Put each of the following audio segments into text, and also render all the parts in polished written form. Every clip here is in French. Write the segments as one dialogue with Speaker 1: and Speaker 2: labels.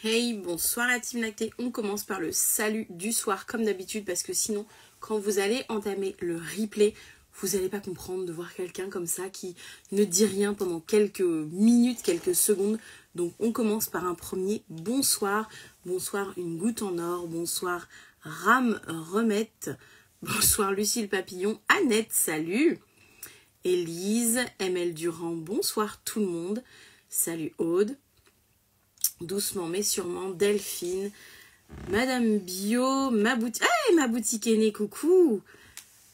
Speaker 1: Hey, bonsoir la team lactée. On commence par le salut du soir comme d'habitude parce que sinon, quand vous allez entamer le replay, vous n'allez pas comprendre de voir quelqu'un comme ça qui ne dit rien pendant quelques minutes, quelques secondes. Donc on commence par un premier bonsoir. Bonsoir une goutte en or. Bonsoir Ram Remette. Bonsoir Lucille Papillon. Annette, salut. Élise, ML Durand, bonsoir tout le monde. Salut Aude. Doucement mais sûrement, Delphine, Madame Bio, ma boutique, ma boutique aînée, coucou,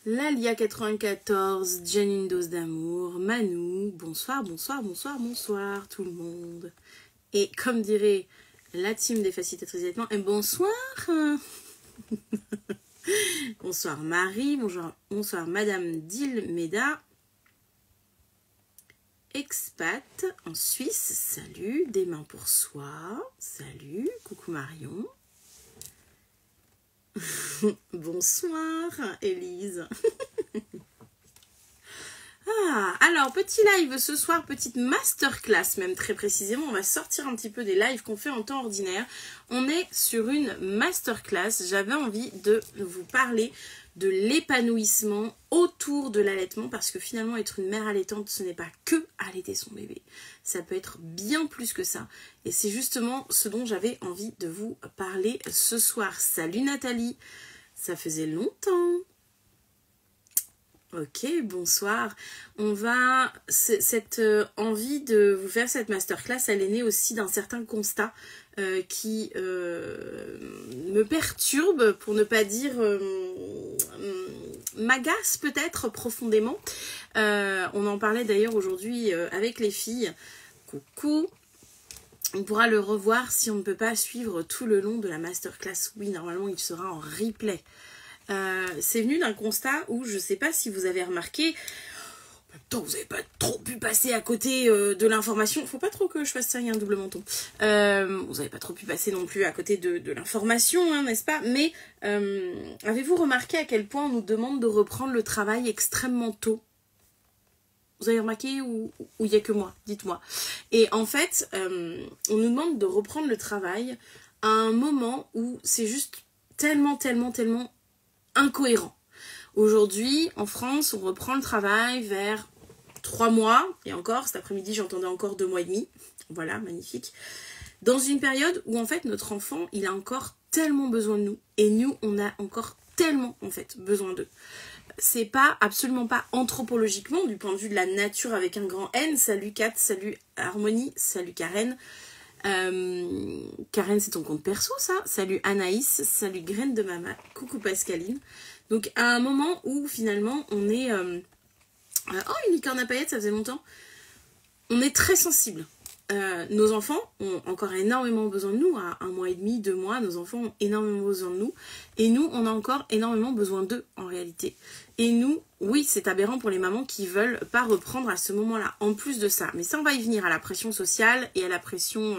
Speaker 1: Lalia 94, Jen une dose d'amour, Manu, bonsoir, bonsoir, bonsoir, bonsoir tout le monde. Et comme dirait la team des facilitatrices d'allaitement, bonsoir. Bonsoir Marie, bonsoir Madame Dilmeda. Expat en Suisse, salut, des mains pour soi, salut, coucou Marion. Bonsoir Élise. Alors petit live ce soir, petite masterclass même très précisément, on va sortir un petit peu des lives qu'on fait en temps ordinaire. On est sur une masterclass, j'avais envie de vous parler de l'épanouissement autour de l'allaitement parce que finalement être une mère allaitante ce n'est pas que allaiter son bébé, ça peut être bien plus que ça et c'est justement ce dont j'avais envie de vous parler ce soir. Salut Nathalie, ça faisait longtemps. Ok, bonsoir. Cette envie de vous faire cette masterclass, elle est née aussi d'un certain constat qui me perturbe, pour ne pas dire m'agace peut-être profondément. On en parlait d'ailleurs aujourd'hui avec les filles. Coucou. On pourra le revoir si on ne peut pas suivre tout le long de la masterclass. Oui, normalement il sera en replay. C'est venu d'un constat où je sais pas si vous avez remarqué, en même temps vous n'avez pas trop pu passer à côté de l'information, faut pas trop que je fasse ça, il y a un double menton, vous n'avez pas trop pu passer non plus à côté de l'information, hein, n'est-ce pas, mais avez-vous remarqué à quel point on nous demande de reprendre le travail extrêmement tôt? Vous avez remarqué ou il n'y a que moi? Dites-moi. Et en fait, on nous demande de reprendre le travail à un moment où c'est juste tellement incohérent. Aujourd'hui, en France, on reprend le travail vers 3 mois. Et encore, cet après-midi, j'entendais encore 2 mois et demi. Voilà, magnifique. Dans une période où, en fait, notre enfant, il a encore tellement besoin de nous. Et nous, on a encore tellement, en fait, besoin d'eux. C'est pas, absolument pas anthropologiquement, du point de vue de la nature avec un grand N. Salut Kat, salut Harmonie, salut Karen. Karen, c'est ton compte perso ça. Salut Anaïs, salut Graine de Mama, coucou Pascaline. Donc à un moment où finalement on est oh, une licorne à paillettes, ça faisait longtemps. On est très sensible. Nos enfants ont encore énormément besoin de nous. À 1 mois et demi, 2 mois, nos enfants ont énormément besoin de nous. Et nous, on a encore énormément besoin d'eux en réalité. Et nous, oui, c'est aberrant pour les mamans qui veulent pas reprendre à ce moment-là. En plus de ça, mais ça, on va y venir à la pression sociale et à la pression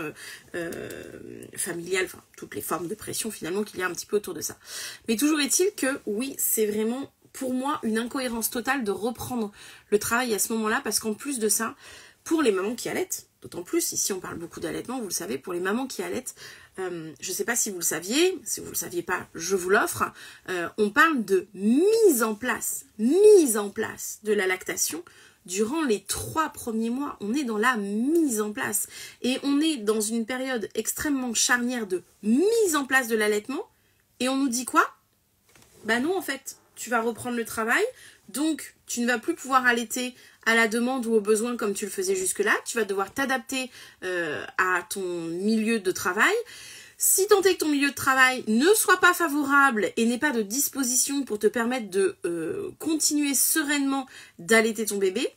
Speaker 1: familiale, enfin toutes les formes de pression finalement qu'il y a un petit peu autour de ça. Mais toujours est-il que oui, c'est vraiment pour moi une incohérence totale de reprendre le travail à ce moment-là parce qu'en plus de ça, pour les mamans qui allaitent, d'autant plus, ici on parle beaucoup d'allaitement, vous le savez, pour les mamans qui allaitent, je ne sais pas si vous le saviez, si vous ne le saviez pas, je vous l'offre, on parle de mise en place de la lactation durant les 3 premiers mois. On est dans la mise en place et on est dans une période extrêmement charnière de mise en place de l'allaitement et on nous dit quoi? Bah non, en fait, tu vas reprendre le travail, donc tu ne vas plus pouvoir allaiter à la demande ou au besoin comme tu le faisais jusque-là. Tu vas devoir t'adapter à ton milieu de travail. Si tant est que ton milieu de travail ne soit pas favorable et n'ait pas de disposition pour te permettre de continuer sereinement d'allaiter ton bébé,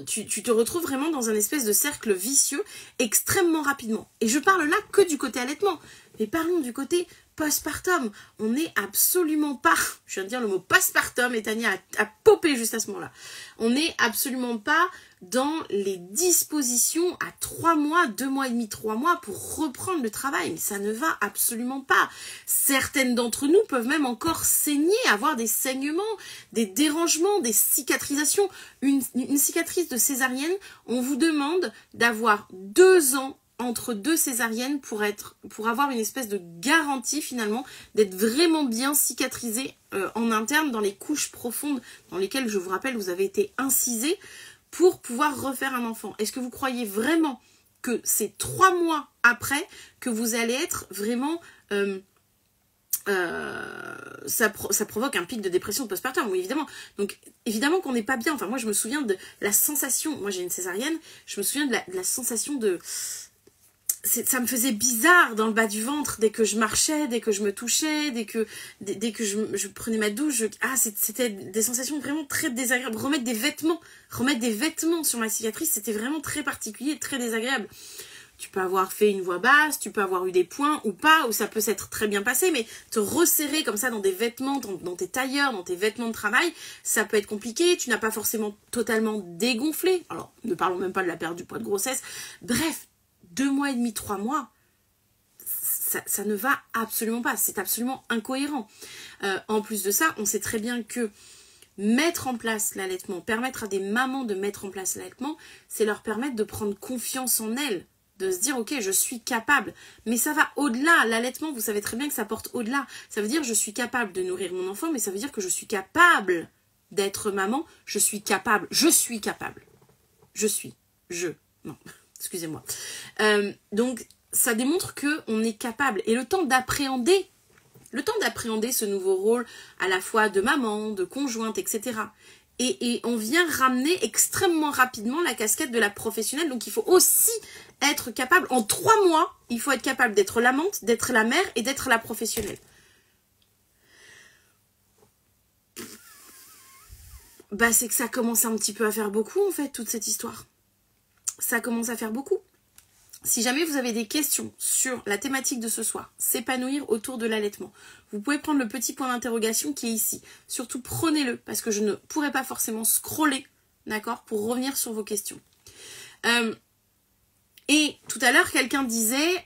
Speaker 1: tu te retrouves vraiment dans un espèce de cercle vicieux extrêmement rapidement. Et je parle là que du côté allaitement. Mais parlons du côté postpartum. On n'est absolument pas, je viens de dire le mot postpartum et Tania a popé juste à ce moment-là. On n'est absolument pas dans les dispositions à 3 mois, 2 mois et demi, 3 mois pour reprendre le travail. Mais ça ne va absolument pas. Certaines d'entre nous peuvent même encore saigner, avoir des saignements, des dérangements, des cicatrisations. Une cicatrice de césarienne, on vous demande d'avoir 2 ans entre 2 césariennes pour avoir une espèce de garantie finalement d'être vraiment bien cicatrisé en interne dans les couches profondes dans lesquelles, je vous rappelle, vous avez été incisé pour pouvoir refaire un enfant. Est-ce que vous croyez vraiment que c'est 3 mois après que vous allez être vraiment... ça provoque un pic de dépression postpartum, oui, évidemment. Donc, évidemment qu'on n'est pas bien. Enfin, moi, je me souviens de la sensation... Moi, j'ai une césarienne. Je me souviens de la sensation de... Ça me faisait bizarre dans le bas du ventre dès que je marchais, dès que je me touchais, dès que je prenais ma douche. C'était des sensations vraiment très désagréables. Remettre des vêtements sur ma cicatrice, c'était vraiment très particulier, très désagréable. Tu peux avoir fait une voix basse, tu peux avoir eu des points ou pas, ou ça peut s'être très bien passé, mais te resserrer comme ça dans des vêtements, dans tes tailleurs, dans tes vêtements de travail, ça peut être compliqué. Tu n'as pas forcément totalement dégonflé. Alors, ne parlons même pas de la perte du poids de grossesse. Bref, 2 mois et demi, 3 mois, ça ne va absolument pas. C'est absolument incohérent. En plus de ça, on sait très bien que mettre en place l'allaitement, permettre à des mamans de mettre en place l'allaitement, c'est leur permettre de prendre confiance en elles, de se dire, ok, je suis capable. Mais ça va au-delà. L'allaitement, vous savez très bien que ça porte au-delà. Ça veut dire, je suis capable de nourrir mon enfant, mais ça veut dire que je suis capable d'être maman. Je suis capable. Non, excusez-moi. Donc, ça démontre qu'on est capable. Et le temps d'appréhender ce nouveau rôle, à la fois de maman, de conjointe, etc., et on vient ramener extrêmement rapidement la casquette de la professionnelle. Donc, il faut aussi être capable, en 3 mois, il faut être capable d'être l'amante, d'être la mère et d'être la professionnelle. Bah, c'est que ça commence un petit peu à faire beaucoup, en fait, toute cette histoire. Ça commence à faire beaucoup. Si jamais vous avez des questions sur la thématique de ce soir, s'épanouir autour de l'allaitement, vous pouvez prendre le petit point d'interrogation qui est ici. Surtout, prenez-le, parce que je ne pourrai pas forcément scroller, d'accord, pour revenir sur vos questions. Et tout à l'heure, quelqu'un disait,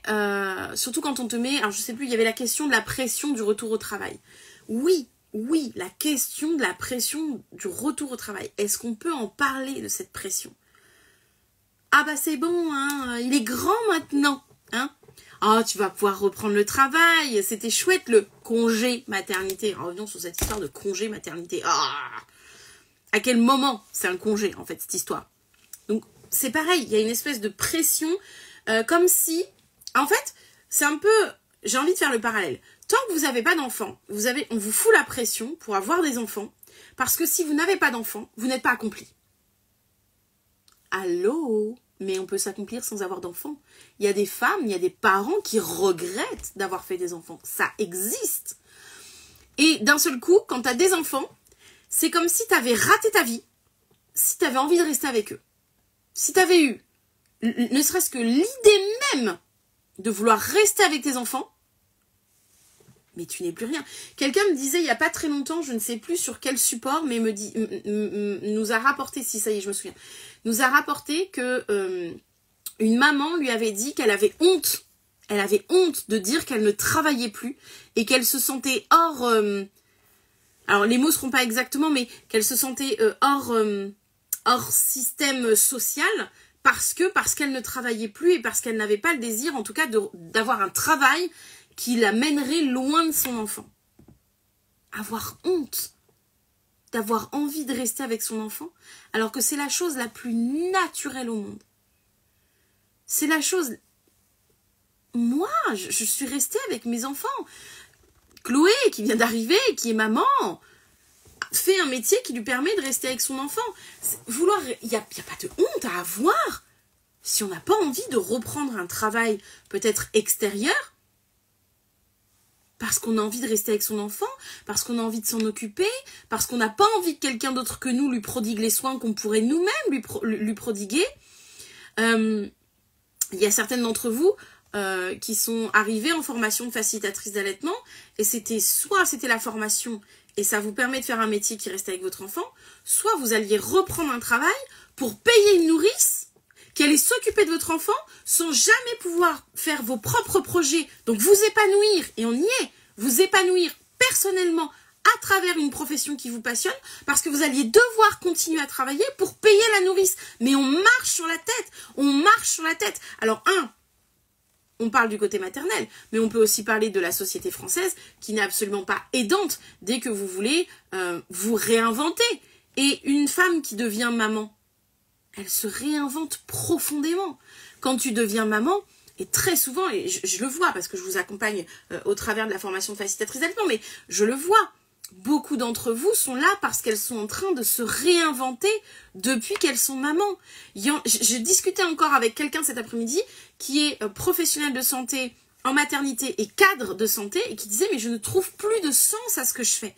Speaker 1: surtout quand on te met, alors je sais plus, il y avait la question de la pression du retour au travail. Oui, la question de la pression du retour au travail. Est-ce qu'on peut en parler de cette pression ? Ah bah c'est bon, hein, il est grand maintenant, hein. Ah, tu vas pouvoir reprendre le travail, c'était chouette le congé maternité. Alors, revenons sur cette histoire de congé maternité. Ah, à quel moment c'est un congé, en fait, cette histoire? Donc, c'est pareil, il y a une espèce de pression, comme si... En fait, c'est un peu... J'ai envie de faire le parallèle. Tant que vous n'avez pas d'enfants, on vous fout la pression pour avoir des enfants, parce que si vous n'avez pas d'enfants, vous n'êtes pas accompli. Allô? Mais on peut s'accomplir sans avoir d'enfants. Il y a des femmes, il y a des parents qui regrettent d'avoir fait des enfants. Ça existe. Et d'un seul coup, quand tu as des enfants, c'est comme si tu avais raté ta vie, si tu avais envie de rester avec eux. Si tu avais eu, ne serait-ce que l'idée même de vouloir rester avec tes enfants, mais tu n'es plus rien. Quelqu'un me disait il n'y a pas très longtemps, je ne sais plus sur quel support, mais nous a rapporté, si ça y est, je me souviens, nous a rapporté que une maman lui avait dit qu'elle avait honte. Elle avait honte de dire qu'elle ne travaillait plus et qu'elle se sentait hors... alors les mots ne seront pas exactement, mais qu'elle se sentait hors système social parce qu'elle ne travaillait plus et parce qu'elle n'avait pas le désir, en tout cas, d'avoir un travail qui la mènerait loin de son enfant. Avoir honte d'avoir envie de rester avec son enfant, alors que c'est la chose la plus naturelle au monde. C'est la chose... Moi, je suis restée avec mes enfants. Chloé, qui vient d'arriver, qui est maman, fait un métier qui lui permet de rester avec son enfant. Il n'y a pas de honte à avoir si on n'a pas envie de reprendre un travail peut-être extérieur, parce qu'on a envie de rester avec son enfant, parce qu'on a envie de s'en occuper, parce qu'on n'a pas envie que quelqu'un d'autre que nous lui prodigue les soins qu'on pourrait nous-mêmes lui prodiguer. Il y a certaines d'entre vous qui sont arrivées en formation de facilitatrice d'allaitement, et c'était la formation, et ça vous permet de faire un métier qui reste avec votre enfant, soit vous alliez reprendre un travail pour payer une nourrice qui allait s'occuper de votre enfant sans jamais pouvoir faire vos propres projets. Donc vous épanouir, et on y est, vous épanouir personnellement à travers une profession qui vous passionne, parce que vous alliez devoir continuer à travailler pour payer la nourrice. Mais on marche sur la tête, Alors on parle du côté maternel, mais on peut aussi parler de la société française qui n'est absolument pas aidante dès que vous voulez vous réinventer. Et une femme qui devient maman, elle se réinvente profondément. Quand tu deviens maman, et très souvent, et je le vois parce que je vous accompagne au travers de la formation de facilitatrice d'allaitement, mais je le vois, beaucoup d'entre vous sont là parce qu'elles sont en train de se réinventer depuis qu'elles sont mamans. Je discutais encore avec quelqu'un cet après-midi qui est professionnel de santé en maternité et cadre de santé et qui disait mais je ne trouve plus de sens à ce que je fais.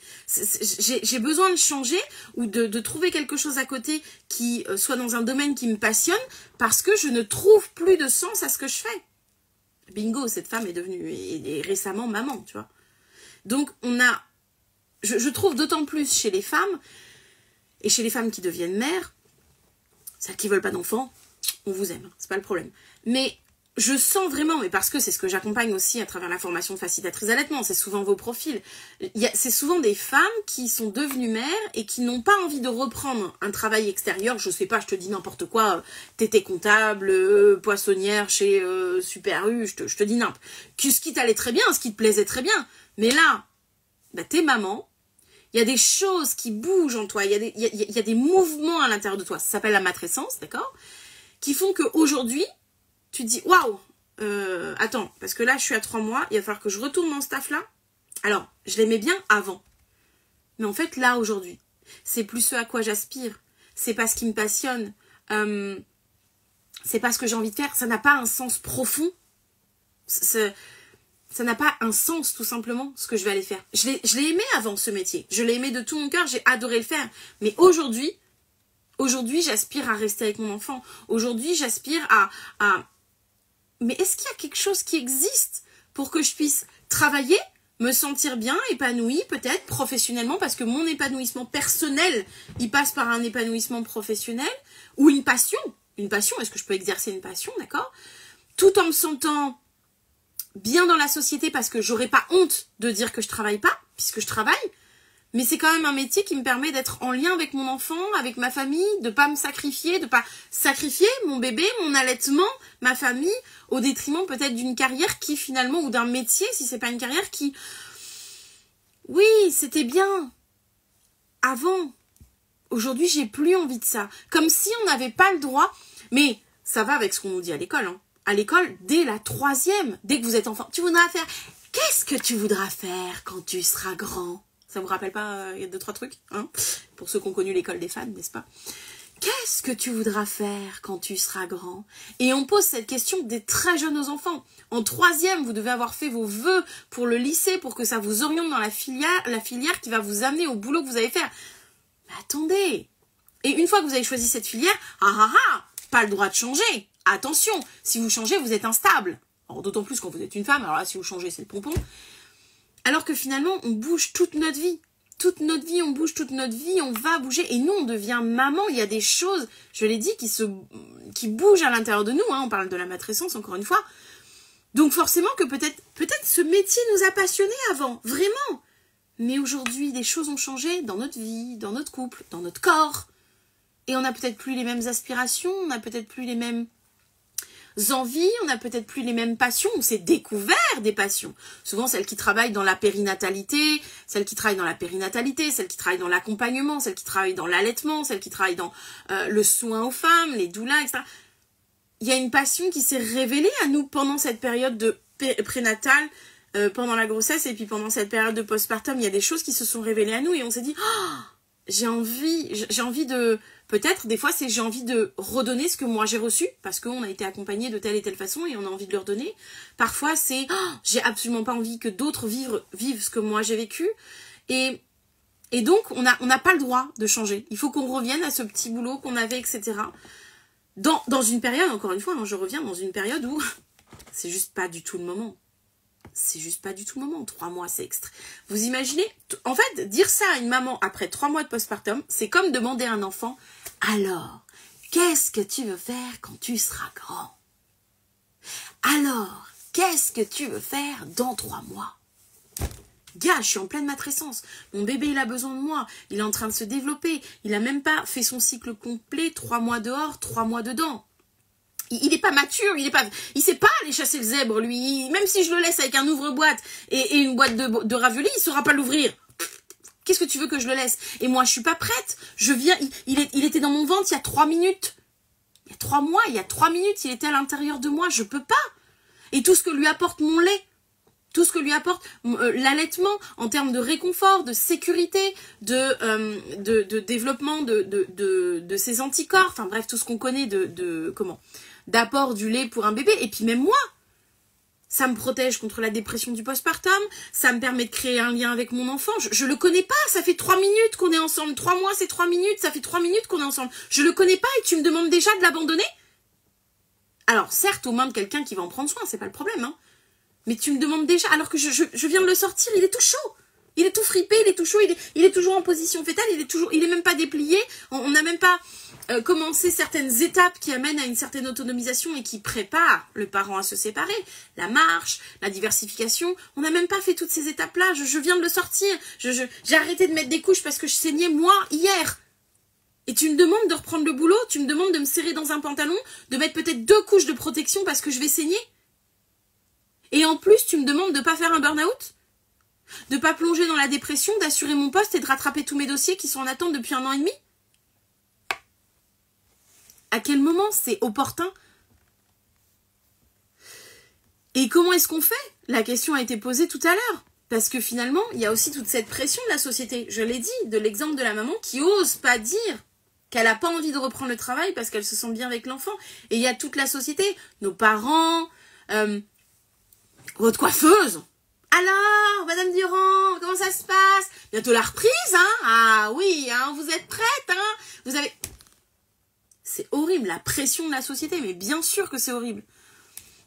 Speaker 1: J'ai besoin de changer ou de trouver quelque chose à côté qui soit dans un domaine qui me passionne parce que je ne trouve plus de sens à ce que je fais. Bingo, cette femme est devenue et récemment maman, tu vois. Donc on a, je trouve d'autant plus chez les femmes et chez les femmes qui deviennent mères, celles qui veulent pas d'enfants, on vous aime, c'est pas le problème. Mais je sens vraiment, mais parce que c'est ce que j'accompagne aussi à travers la formation de facilitatrice d'allaitement, c'est souvent vos profils. C'est souvent des femmes qui sont devenues mères et qui n'ont pas envie de reprendre un travail extérieur. Je sais pas, je te dis n'importe quoi, t'étais comptable, poissonnière chez Super U, je te dis n'importe. Ce qui t'allait très bien, ce qui te plaisait très bien. Mais là, bah, t'es maman, il y a des choses qui bougent en toi, il y a des mouvements à l'intérieur de toi, ça s'appelle la matrescence, d'accord, qui font qu'aujourd'hui, tu te dis, waouh, attends, parce que là, je suis à 3 mois, il va falloir que je retourne dans ce taf-là. Alors, je l'aimais bien avant. Mais en fait, là, aujourd'hui, c'est plus ce à quoi j'aspire. C'est pas ce qui me passionne. C'est pas ce que j'ai envie de faire. Ça n'a pas un sens profond. Ça n'a pas un sens, tout simplement, ce que je vais aller faire. Je l'ai aimé avant, ce métier. Je l'ai aimé de tout mon cœur. J'ai adoré le faire. Mais aujourd'hui, j'aspire à rester avec mon enfant. Aujourd'hui, j'aspire à... Mais est-ce qu'il y a quelque chose qui existe pour que je puisse travailler, me sentir bien, épanouie, peut-être professionnellement, parce que mon épanouissement personnel, il passe par un épanouissement professionnel, ou une passion. Une passion, est-ce que je peux exercer une passion, d'accord? Tout en me sentant bien dans la société, parce que j'aurais pas honte de dire que je travaille pas, puisque je travaille. Mais c'est quand même un métier qui me permet d'être en lien avec mon enfant, avec ma famille, de pas me sacrifier, de pas sacrifier mon bébé, mon allaitement, ma famille, au détriment peut-être d'une carrière qui finalement, ou d'un métier, si c'est pas une carrière qui... Oui, c'était bien. Avant. Aujourd'hui, j'ai plus envie de ça. Comme si on n'avait pas le droit. Mais ça va avec ce qu'on nous dit à l'école, hein. À l'école, dès la 3e, dès que vous êtes enfant, tu voudras faire... Qu'est-ce que tu voudras faire quand tu seras grand ? Ça vous rappelle pas, il y a 2-3 trucs, hein, pour ceux qui ont connu l'école des fans, n'est-ce pas? Qu'est-ce que tu voudras faire quand tu seras grand? Et on pose cette question dès très jeunes aux enfants. En 3e, vous devez avoir fait vos vœux pour le lycée, pour que ça vous oriente dans la filière qui va vous amener au boulot que vous allez faire. Mais attendez! Et une fois que vous avez choisi cette filière, pas le droit de changer. Attention, si vous changez, vous êtes instable. Alors d'autant plus quand vous êtes une femme, alors là, si vous changez, c'est le pompon. Alors que finalement, on bouge toute notre vie. Toute notre vie, on bouge toute notre vie, on va bouger. Et nous, on devient maman. Il y a des choses, je l'ai dit, qui bougent à l'intérieur de nous. Hein. On parle de la matrescence, encore une fois. Donc forcément que peut-être ce métier nous a passionnés avant. Vraiment. Mais aujourd'hui, des choses ont changé dans notre vie, dans notre couple, dans notre corps. Et on n'a peut-être plus les mêmes aspirations, on n'a peut-être plus les mêmes envies, on n'a peut-être plus les mêmes passions, on s'est découvert des passions. Souvent celles qui travaillent dans la périnatalité, celles qui travaillent dans l'accompagnement, celles qui travaillent dans l'allaitement, celles qui travaillent dans le soin aux femmes, les doulas, etc. Il y a une passion qui s'est révélée à nous pendant cette période de prénatale, pendant la grossesse et puis pendant cette période de postpartum. Il y a des choses qui se sont révélées à nous et on s'est dit j'ai envie de... Peut-être, des fois, c'est j'ai envie de redonner ce que moi j'ai reçu, parce qu'on a été accompagné de telle et telle façon et on a envie de leur donner. Parfois, c'est j'ai absolument pas envie que d'autres vivent ce que moi j'ai vécu. Et donc, on n'a pas le droit de changer. Il faut qu'on revienne à ce petit boulot qu'on avait, etc. Dans une période, encore une fois, hein, je reviens dans une période où c'est juste pas du tout le moment. C'est juste pas du tout le moment. 3 mois, c'est extra. Vous imaginez, en fait, dire ça à une maman après 3 mois de postpartum, c'est comme demander à un enfant, alors, qu'est-ce que tu veux faire quand tu seras grand? Alors, qu'est-ce que tu veux faire dans 3 mois? Gars, je suis en pleine matrescence. Mon bébé, il a besoin de moi. Il est en train de se développer. Il a même pas fait son cycle complet, 3 mois dehors, 3 mois dedans. Il est pas mature, il sait pas aller chasser le zèbre, lui. Même si je le laisse avec un ouvre-boîte et une boîte de raviolis, il saura pas l'ouvrir. Qu'est-ce que tu veux que je le laisse? Et moi, je suis pas prête. Je viens, il était dans mon ventre il y a 3 minutes. Il y a 3 mois, il y a 3 minutes, il était à l'intérieur de moi. Je peux pas. Et tout ce que lui apporte mon lait, tout ce que lui apporte l'allaitement en termes de réconfort, de sécurité, de développement de ses anticorps, enfin bref, tout ce qu'on connaît d'apport du lait pour un bébé. Et puis même moi, ça me protège contre la dépression du postpartum, ça me permet de créer un lien avec mon enfant. Je le connais pas, ça fait 3 minutes qu'on est ensemble. 3 mois, c'est 3 minutes, ça fait 3 minutes qu'on est ensemble. Je le connais pas et tu me demandes déjà de l'abandonner? Alors certes, aux mains de quelqu'un qui va en prendre soin, c'est pas le problème, hein. Mais tu me demandes déjà, alors que je viens de le sortir, il est tout chaud. Il est tout fripé, il est tout chaud, il est toujours en position fétale, il est même pas déplié. On n'a même pas commencé certaines étapes qui amènent à une certaine autonomisation et qui préparent le parent à se séparer. La marche, la diversification, on n'a même pas fait toutes ces étapes-là. Je viens de le sortir. J'ai arrêté de mettre des couches parce que je saignais moi hier. Et tu me demandes de reprendre le boulot, tu me demandes de me serrer dans un pantalon, de mettre peut-être 2 couches de protection parce que je vais saigner. Et en plus, tu me demandes de ne pas faire un burn-out, de ne pas plonger dans la dépression, d'assurer mon poste et de rattraper tous mes dossiers qui sont en attente depuis 1 an et demi. À quel moment c'est opportun? Et comment est-ce qu'on fait? La question a été posée tout à l'heure. Parce que finalement, il y a aussi toute cette pression de la société. Je l'ai dit, de l'exemple de la maman qui ose pas dire qu'elle n'a pas envie de reprendre le travail parce qu'elle se sent bien avec l'enfant. Et il y a toute la société, nos parents, votre coiffeuse. Alors, Madame Durand, comment ça se passe? Bientôt la reprise, hein? Ah oui, hein, vous êtes prête, hein? Vous avez... C'est horrible, la pression de la société, mais bien sûr que c'est horrible.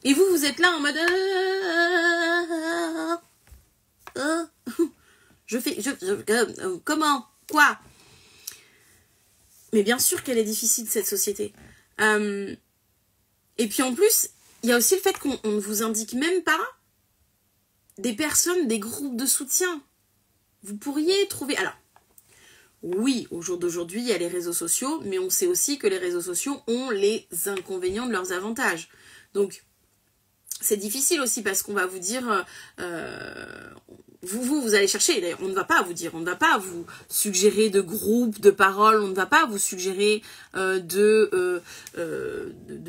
Speaker 1: Et vous êtes là en mode... comment? Quoi? Mais bien sûr qu'elle est difficile, cette société. Et puis en plus, il y a aussi le fait qu'on ne vous indique même pas des personnes, des groupes de soutien. Vous pourriez trouver... Alors, oui, au jour d'aujourd'hui, il y a les réseaux sociaux, mais on sait aussi que les réseaux sociaux ont les inconvénients de leurs avantages. Donc, c'est difficile aussi parce qu'on va vous dire... Vous allez chercher, d'ailleurs, on ne va pas vous dire, on ne va pas vous suggérer de groupes, de paroles, on ne va pas vous suggérer de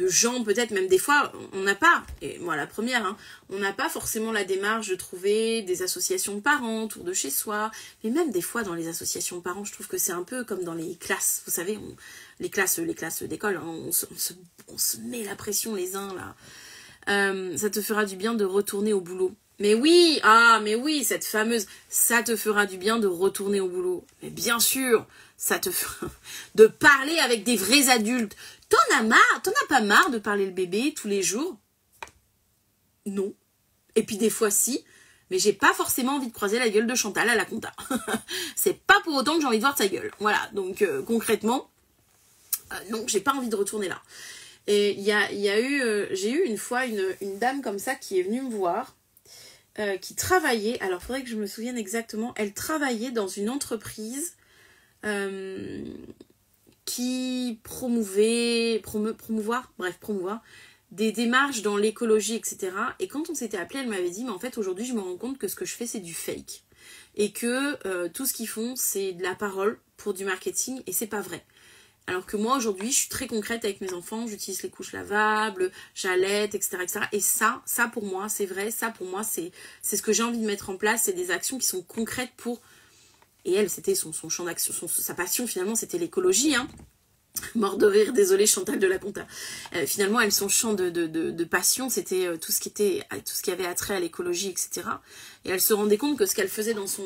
Speaker 1: gens, peut-être même des fois, on n'a pas, et moi la première, hein, on n'a pas forcément la démarche de trouver des associations de parents autour de chez soi, mais même des fois dans les associations de parents, je trouve que c'est un peu comme dans les classes, vous savez, les classes d'école, hein, on se met la pression les uns là. Ça te fera du bien de retourner au boulot. Mais oui, mais oui, cette fameuse, ça te fera du bien de retourner au boulot. Mais bien sûr, ça te fera de parler avec des vrais adultes. T'en as pas marre de parler le bébé tous les jours? Non. Et puis des fois si, mais j'ai pas forcément envie de croiser la gueule de Chantal à la compta. C'est pas pour autant que j'ai envie de voir sa gueule. Voilà, donc concrètement, non, j'ai pas envie de retourner là. Et j'ai eu une fois une dame comme ça qui est venue me voir, qui travaillait, alors il faudrait que je me souvienne exactement, elle travaillait dans une entreprise qui promouvoir des démarches dans l'écologie, etc. Et quand on s'était appelé, elle m'avait dit, mais en fait aujourd'hui je me rends compte que ce que je fais c'est du fake. Et que tout ce qu'ils font c'est de la parole pour du marketing et c'est pas vrai. Alors que moi, aujourd'hui, je suis très concrète avec mes enfants. J'utilise les couches lavables, j'allaite, etc., etc. Et ça pour moi, c'est vrai. Ça, pour moi, c'est ce que j'ai envie de mettre en place. C'est des actions qui sont concrètes pour... Et elle, c'était son champ d'action, sa passion, finalement, c'était l'écologie. Hein. Mort de rire, désolée, Chantal de la compta. Finalement, elle, son champ de passion, c'était tout ce qui avait attrait à l'écologie, etc. Et elle se rendait compte que ce qu'elle faisait dans son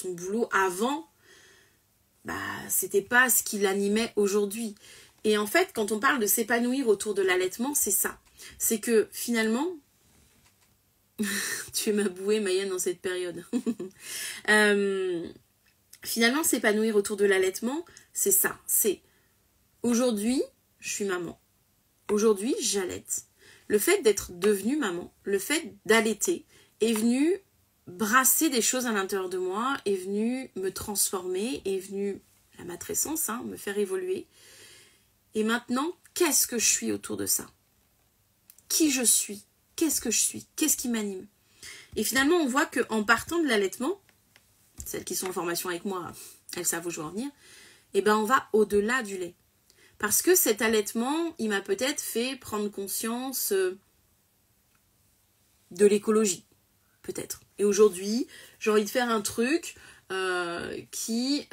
Speaker 1: boulot avant... c'était pas ce qui l'animait aujourd'hui. Et en fait, quand on parle de s'épanouir autour de l'allaitement, c'est ça. C'est que finalement, tu m'as boué Mayenne dans cette période. Finalement, s'épanouir autour de l'allaitement, c'est ça. C'est aujourd'hui, je suis maman. Aujourd'hui, j'allaite. Le fait d'être devenue maman, le fait d'allaiter est venu brasser des choses à l'intérieur de moi, est venu me transformer, est venu la matrescence, me faire évoluer. Et maintenant, qu'est-ce que je suis autour de ça? qui je suis, qu'est-ce que je suis, qu'est-ce qui m'anime. Et finalement, on voit qu'en partant de l'allaitement, celles qui sont en formation avec moi, elles savent où je veux en venir, et ben on va au-delà du lait. Parce que cet allaitement, il m'a peut-être fait prendre conscience de l'écologie, peut-être. Et aujourd'hui, j'ai envie de faire un truc qui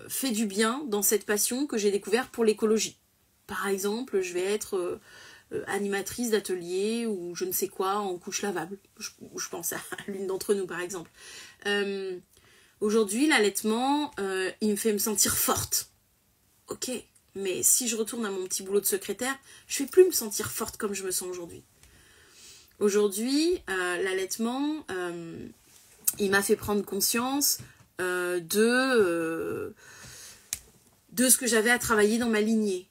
Speaker 1: fait du bien dans cette passion que j'ai découvert pour l'écologie. Par exemple, je vais être animatrice d'atelier ou je ne sais quoi en couche lavable. Je pense à l'une d'entre nous, par exemple. Aujourd'hui, l'allaitement, il me fait me sentir forte. Ok, mais si je retourne à mon petit boulot de secrétaire, je ne vais plus me sentir forte comme je me sens aujourd'hui. Aujourd'hui, l'allaitement, il m'a fait prendre conscience de ce que j'avais à travailler dans ma lignée.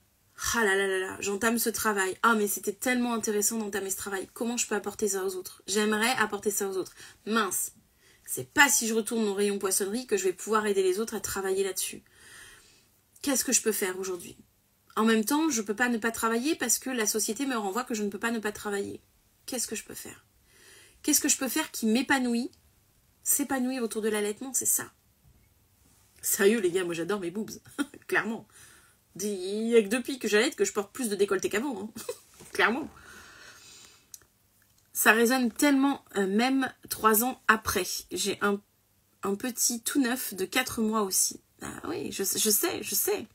Speaker 1: Ah là là là là, j'entame ce travail. Ah mais c'était tellement intéressant d'entamer ce travail. Comment je peux apporter ça aux autres? J'aimerais apporter ça aux autres. Mince, c'est pas si je retourne au rayon poissonnerie que je vais pouvoir aider les autres à travailler là-dessus. Qu'est-ce que je peux faire aujourd'hui? En même temps, je peux pas ne pas travailler parce que la société me renvoie que je ne peux pas ne pas travailler. Qu'est-ce que je peux faire? Qu'est-ce que je peux faire qui m'épanouit? S'épanouir autour de l'allaitement, c'est ça. Sérieux les gars, moi j'adore mes boobs. Clairement. Il n'y a que depuis que j'allaite que je porte plus de décolleté qu'avant. Hein. Clairement. Ça résonne tellement, même 3 ans après. J'ai un petit tout neuf de 4 mois aussi. Ah oui, je sais.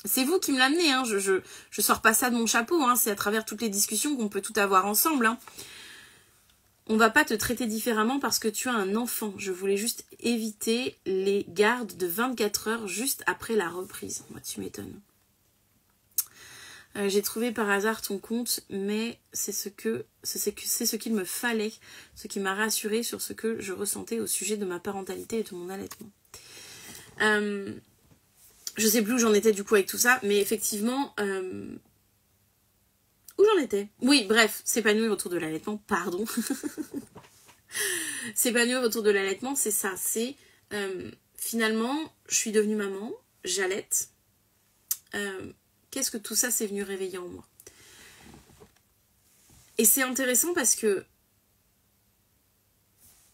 Speaker 1: C'est vous qui me l'amenez. Hein. Je sors pas ça de mon chapeau. Hein. C'est à travers toutes les discussions qu'on peut tout avoir ensemble. Hein. On va pas te traiter différemment parce que tu as un enfant. Je voulais juste éviter les gardes de 24 heures juste après la reprise. Moi, tu m'étonnes. J'ai trouvé par hasard ton compte, mais c'est ce qu'il me fallait, ce qui m'a rassurée sur ce que je ressentais au sujet de ma parentalité et de mon allaitement. Je sais plus où j'en étais du coup avec tout ça, mais effectivement, où j'en étais? Oui, bref, s'épanouir autour de l'allaitement, pardon. S'épanouir autour de l'allaitement, c'est ça, c'est finalement, je suis devenue maman, j'allaite. Qu'est-ce que tout ça s'est venu réveiller en moi? Et c'est intéressant parce que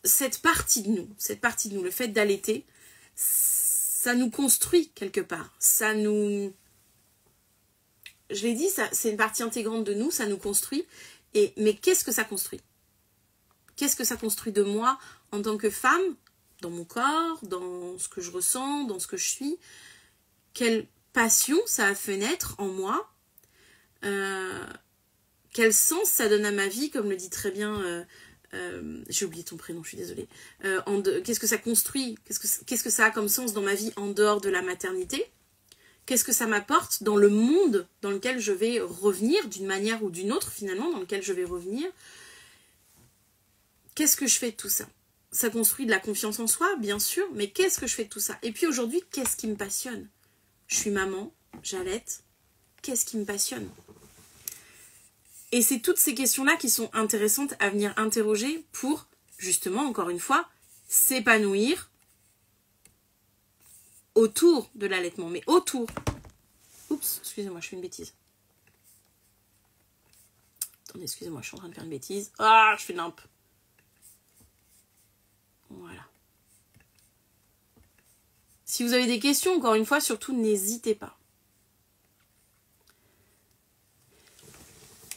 Speaker 1: cette partie de nous, le fait d'allaiter, ça nous construit quelque part. Ça nous... Je l'ai dit, c'est une partie intégrante de nous, ça nous construit. Mais qu'est-ce que ça construit? Qu'est-ce que ça construit de moi en tant que femme, dans mon corps, dans ce que je ressens, dans ce que je suis? Quelle passion ça a fait naître en moi, quel sens ça donne à ma vie, comme le dit très bien, j'ai oublié ton prénom, je suis désolée, qu'est-ce que ça construit, qu'est-ce que ça a comme sens dans ma vie en dehors de la maternité, qu'est-ce que ça m'apporte dans le monde dans lequel je vais revenir, d'une manière ou d'une autre finalement, dans lequel je vais revenir, qu'est-ce que je fais de tout ça? Ça construit de la confiance en soi, bien sûr, mais qu'est-ce que je fais de tout ça? Et puis aujourd'hui, qu'est-ce qui me passionne? Je suis maman, j'allaite. Qu'est-ce qui me passionne? Et c'est toutes ces questions-là qui sont intéressantes à venir interroger pour, justement, encore une fois, s'épanouir autour de l'allaitement. Mais autour. Oups, excusez-moi, je fais une bêtise. Attendez, excusez-moi, je suis en train de faire une bêtise. Ah, je fais nimp. Voilà. Si vous avez des questions, encore une fois, surtout n'hésitez pas.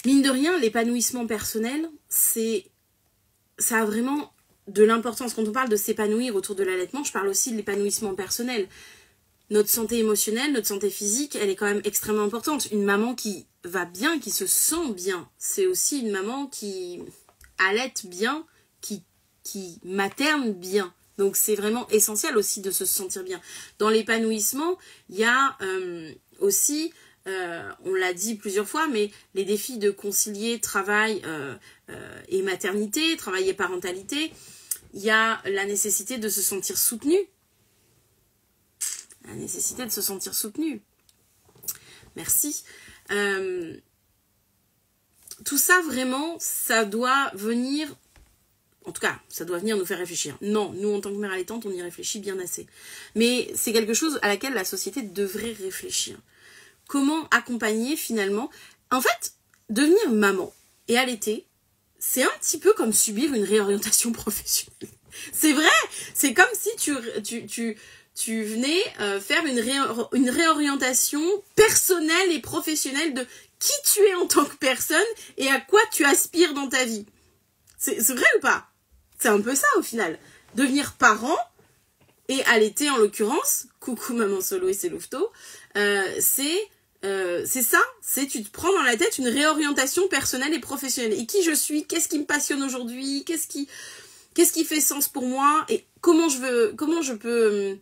Speaker 1: Mine de rien, l'épanouissement personnel, ça a vraiment de l'importance. Quand on parle de s'épanouir autour de l'allaitement, je parle aussi de l'épanouissement personnel. Notre santé émotionnelle, notre santé physique, elle est quand même extrêmement importante. Une maman qui va bien, qui se sent bien, c'est aussi une maman qui allaite bien, qui materne bien. Donc c'est vraiment essentiel aussi de se sentir bien. Dans l'épanouissement, il y a aussi, on l'a dit plusieurs fois, mais les défis de concilier travail et maternité, travail et parentalité. Il y a la nécessité de se sentir soutenu. La nécessité de se sentir soutenu. Merci. Tout ça, vraiment, ça doit venir... En tout cas, ça doit venir nous faire réfléchir. Non, nous, en tant que mère allaitante, on y réfléchit bien assez. Mais c'est quelque chose à laquelle la société devrait réfléchir. Comment accompagner, finalement... En fait, devenir maman, Et allaiter, c'est un petit peu comme subir une réorientation professionnelle. C'est vrai, c'est comme si tu venais faire une réorientation personnelle et professionnelle de qui tu es en tant que personne et à quoi tu aspires dans ta vie. C'est vrai ou pas? C'est un peu ça au final. Devenir parent, et allaiter en l'occurrence, coucou maman solo et ses louveteaux, c'est ça, tu te prends dans la tête une réorientation personnelle et professionnelle. Et qui je suis, qu'est-ce qui me passionne aujourd'hui, qu'est-ce qui fait sens pour moi, et comment je peux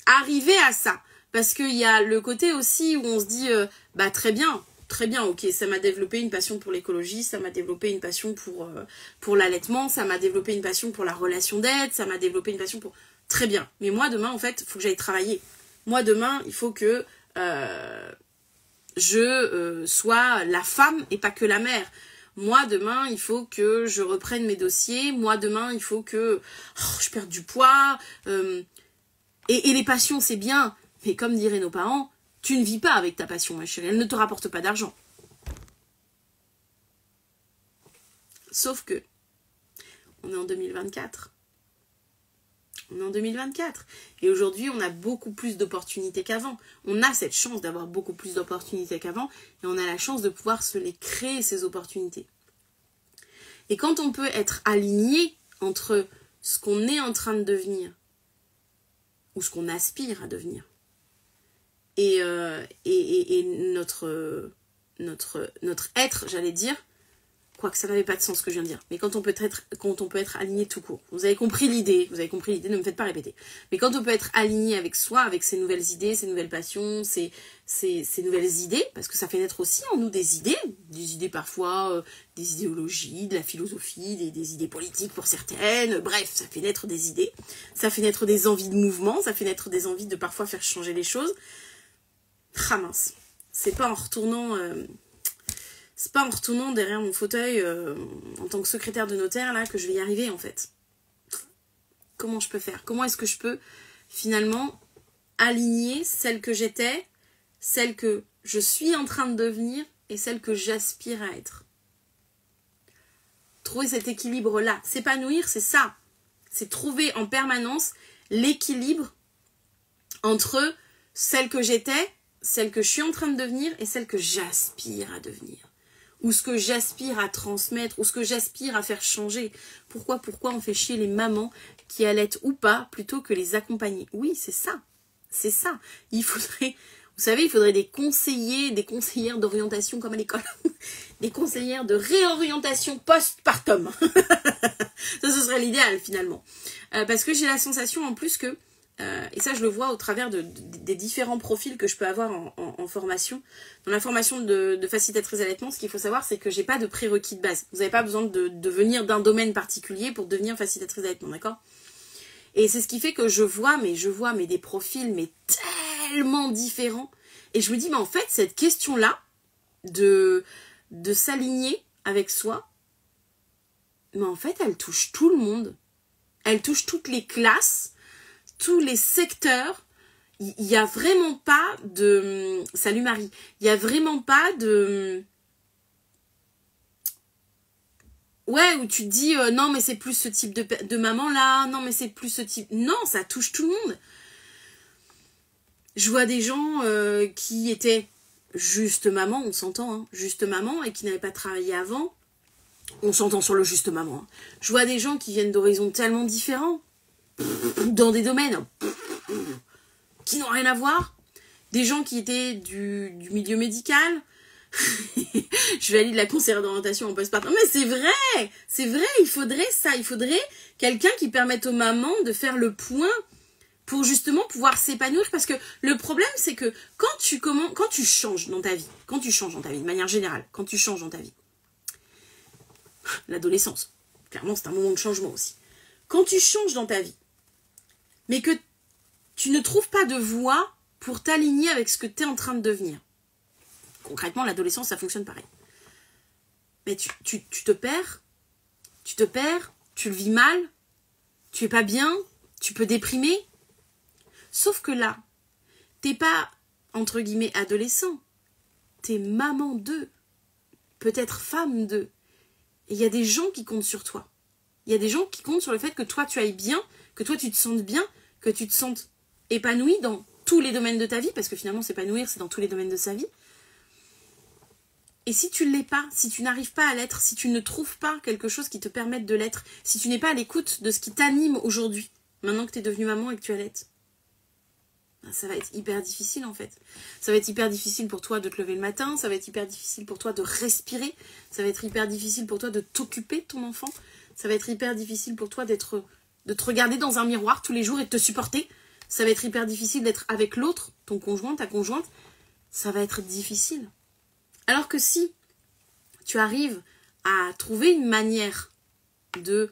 Speaker 1: arriver à ça. Parce qu'il y a le côté aussi où on se dit, très bien, ok, ça m'a développé une passion pour l'écologie, ça m'a développé une passion pour l'allaitement, ça m'a développé une passion pour la relation d'aide, ça m'a développé une passion pour... Très bien, mais moi demain, en fait, il faut que j'aille travailler. Moi demain, il faut que je sois la femme et pas que la mère. Moi demain, il faut que je reprenne mes dossiers. Moi demain, il faut que je perde du poids. Et les passions, c'est bien. Mais comme diraient nos parents, tu ne vis pas avec ta passion, ma chérie. Elle ne te rapporte pas d'argent. Sauf que, on est en 2024. On est en 2024. Et aujourd'hui, on a beaucoup plus d'opportunités qu'avant. On a cette chance d'avoir beaucoup plus d'opportunités qu'avant. Et on a la chance de pouvoir se les créer, ces opportunités. Et quand on peut être aligné entre ce qu'on est en train de devenir, ou ce qu'on aspire à devenir, et notre être, j'allais dire, quoique ça n'avait pas de sens ce que je viens de dire, mais quand on peut être aligné tout court. Vous avez compris l'idée, ne me faites pas répéter. Mais quand on peut être aligné avec soi, avec ses nouvelles idées, ses nouvelles passions, ses nouvelles idées, parce que ça fait naître aussi en nous des idées parfois, des idéologies, de la philosophie, des idées politiques pour certaines, bref, ça fait naître des idées, ça fait naître des envies de mouvement, ça fait naître des envies de parfois faire changer les choses. Ah mince, c'est pas en retournant derrière mon fauteuil en tant que secrétaire de notaire là que je vais y arriver en fait. Comment je peux faire? Comment est-ce que je peux finalement aligner celle que j'étais, celle que je suis en train de devenir et celle que j'aspire à être? Trouver cet équilibre là, s'épanouir, c'est ça. C'est trouver en permanence l'équilibre entre celle que j'étais, celle que je suis en train de devenir et celle que j'aspire à devenir. Ou ce que j'aspire à transmettre, ou ce que j'aspire à faire changer. Pourquoi on fait chier les mamans qui allaitent ou pas, plutôt que les accompagner? Oui, c'est ça. C'est ça. Il faudrait des conseillers, des conseillères d'orientation comme à l'école. Des conseillères de réorientation post-partum. Ça, ce serait l'idéal, finalement. Parce que j'ai la sensation, en plus, que et ça je le vois au travers des différents profils que je peux avoir en formation. Dans la formation de facilitatrice allaitement, ce qu'il faut savoir, c'est que j'ai pas de prérequis de base. Vous n'avez pas besoin de venir d'un domaine particulier pour devenir facilitatrice allaitement, d'accord? Et c'est ce qui fait que je vois des profils mais tellement différents. Et je me dis, mais en fait, cette question-là de s'aligner avec soi, mais en fait, elle touche tout le monde. Elle touche toutes les classes, tous les secteurs. Il n'y a vraiment pas de... Salut Marie. Il n'y a vraiment pas de... Ouais, où tu te dis, non, mais c'est plus ce type de maman-là. Non, mais c'est plus ce type... Non, ça touche tout le monde. Je vois des gens qui étaient juste maman, on s'entend, hein, juste maman, et qui n'avaient pas travaillé avant. On s'entend sur le juste maman. Hein. Je vois des gens qui viennent d'horizons tellement différents, dans des domaines qui n'ont rien à voir. Des gens qui étaient du milieu médical. Je valide la conseillère d'orientation en post-partum. Mais c'est vrai, il faudrait ça. Il faudrait quelqu'un qui permette aux mamans de faire le point pour justement pouvoir s'épanouir. Parce que le problème, c'est que quand tu changes dans ta vie, de manière générale, quand tu changes dans ta vie, l'adolescence, clairement, c'est un moment de changement aussi. Quand tu changes dans ta vie, mais que tu ne trouves pas de voie pour t'aligner avec ce que tu es en train de devenir. Concrètement, l'adolescence, ça fonctionne pareil. Mais tu te perds, tu le vis mal, tu es pas bien, tu peux déprimer. Sauf que là, t'es pas, entre guillemets, adolescent. T'es maman d'eux. peut-être femme de. Et il y a des gens qui comptent sur toi. Il y a des gens qui comptent sur le fait que toi, tu ailles bien, que toi, tu te sentes bien, que tu te sentes épanoui dans tous les domaines de ta vie, parce que finalement, s'épanouir, c'est dans tous les domaines de sa vie. Et si tu ne l'es pas, si tu n'arrives pas à l'être, si tu ne trouves pas quelque chose qui te permette de l'être, si tu n'es pas à l'écoute de ce qui t'anime aujourd'hui, maintenant que tu es devenue maman et que tu allaites, ça va être hyper difficile en fait. Ça va être hyper difficile pour toi de te lever le matin, ça va être hyper difficile pour toi de respirer, ça va être hyper difficile pour toi de t'occuper de ton enfant, ça va être hyper difficile pour toi de te regarder dans un miroir tous les jours et de te supporter, ça va être hyper difficile d'être avec l'autre, ton conjoint, ta conjointe, ça va être difficile. Alors que si tu arrives à trouver une manière de...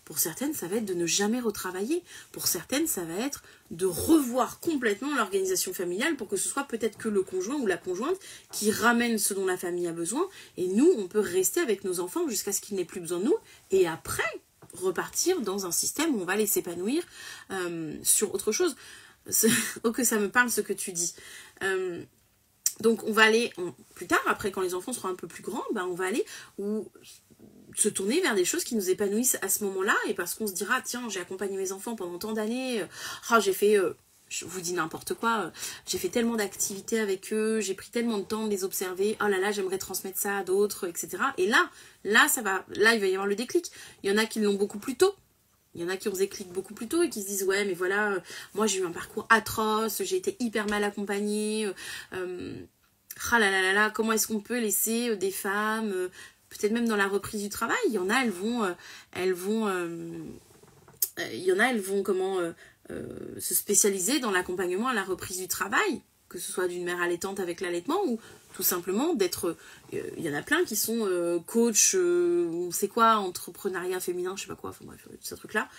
Speaker 1: Pour certaines, ça va être de ne jamais retravailler. Pour certaines, ça va être de revoir complètement l'organisation familiale pour que ce soit peut-être que le conjoint ou la conjointe qui ramène ce dont la famille a besoin. Et nous, on peut rester avec nos enfants jusqu'à ce qu'ils n'aient plus besoin de nous. Et après, repartir dans un système où on va les s'épanouir sur autre chose. Oh, que ça me parle ce que tu dis. Donc on va aller, plus tard, après quand les enfants seront un peu plus grands, on va aller se tourner vers des choses qui nous épanouissent à ce moment-là, et parce qu'on se dira, tiens, j'ai accompagné mes enfants pendant tant d'années, j'ai fait, je vous dis n'importe quoi, j'ai fait tellement d'activités avec eux, j'ai pris tellement de temps de les observer, oh là là, j'aimerais transmettre ça à d'autres, etc. Et là, il va y avoir le déclic. Il y en a qui l'ont beaucoup plus tôt. Il y en a qui ont des clics beaucoup plus tôt et qui se disent ouais mais voilà, moi j'ai eu un parcours atroce, j'ai été hyper mal accompagnée, comment est-ce qu'on peut laisser des femmes, peut-être même dans la reprise du travail, il y en a elles vont se spécialiser dans l'accompagnement à la reprise du travail, que ce soit d'une mère allaitante avec l'allaitement ou tout simplement d'être... Il y en a plein qui sont coach, c'est quoi, entrepreneuriat féminin, je sais pas quoi, enfin bref, ce truc-là.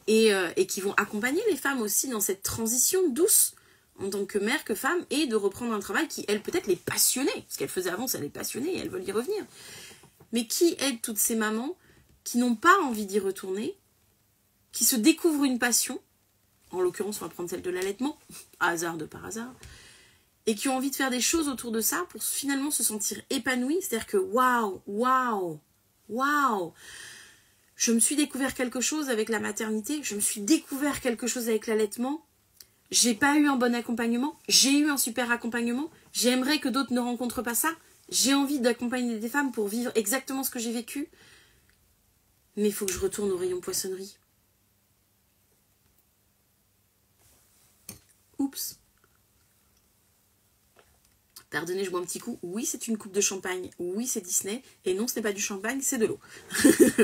Speaker 1: Et qui vont accompagner les femmes aussi dans cette transition douce en tant que mère, que femme, et de reprendre un travail qui, elle, peut-être les passionnait. Ce qu'elle faisait avant, ça les passionnait et elles veulent y revenir. Mais qui aide toutes ces mamans qui n'ont pas envie d'y retourner, qui se découvrent une passion, en l'occurrence, on va prendre celle de l'allaitement, hasard de par hasard, et qui ont envie de faire des choses autour de ça pour finalement se sentir épanouie. C'est-à-dire que waouh, je me suis découvert quelque chose avec la maternité, je me suis découvert quelque chose avec l'allaitement, j'ai pas eu un bon accompagnement, j'ai eu un super accompagnement, j'aimerais que d'autres ne rencontrent pas ça, j'ai envie d'accompagner des femmes pour vivre exactement ce que j'ai vécu, mais il faut que je retourne au rayon poissonnerie. Oups. Pardonnez, je bois un petit coup. Oui, c'est une coupe de champagne. Oui, c'est Disney. Et non, ce n'est pas du champagne, c'est de l'eau.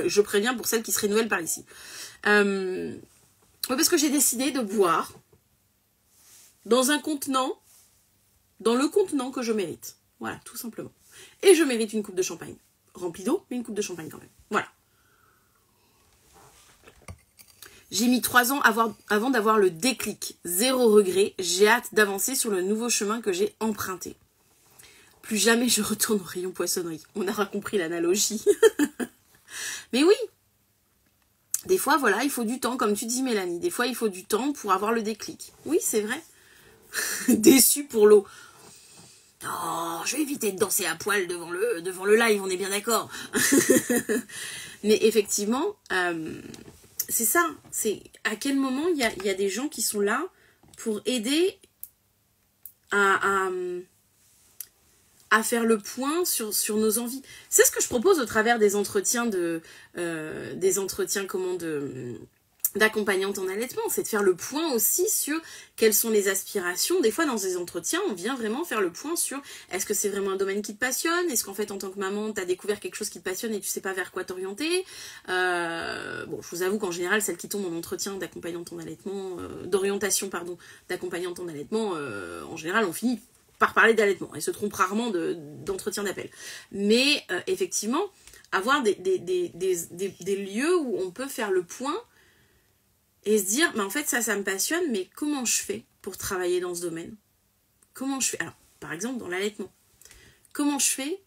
Speaker 1: Je préviens pour celles qui seraient nouvelles par ici. Parce que j'ai décidé de boire dans un contenant, dans le contenant que je mérite. Voilà, tout simplement. Et je mérite une coupe de champagne. Remplie d'eau, mais une coupe de champagne quand même. Voilà. J'ai mis 3 ans avant d'avoir le déclic. 0 regret. J'ai hâte d'avancer sur le nouveau chemin que j'ai emprunté. Plus jamais je retourne au rayon poissonnerie. On aura compris l'analogie. Mais oui. Des fois, voilà, il faut du temps, comme tu dis Mélanie. Des fois, il faut du temps pour avoir le déclic. Oui, c'est vrai. Déçu pour l'eau. Oh, je vais éviter de danser à poil devant le live, on est bien d'accord. Mais effectivement, c'est ça. C'est à quel moment il y a des gens qui sont là pour aider à faire le point sur nos envies. C'est ce que je propose au travers des entretiens d'accompagnante en allaitement, c'est de faire le point aussi sur quelles sont les aspirations. Des fois, dans ces entretiens, on vient vraiment faire le point sur est-ce que c'est vraiment un domaine qui te passionne? Est-ce qu'en fait, en tant que maman, tu as découvert quelque chose qui te passionne et tu sais pas vers quoi t'orienter? Je vous avoue qu'en général, celles qui tombent en entretien d'accompagnante en allaitement, d'accompagnante en allaitement, en général, on finit par parler d'allaitement. Elles se trompent rarement d'entretien d'appel. Mais effectivement, avoir des lieux où on peut faire le point et se dire, en fait, ça me passionne, mais comment je fais pour travailler dans ce domaine? Comment je fais? Alors, par exemple, dans l'allaitement. Comment je fais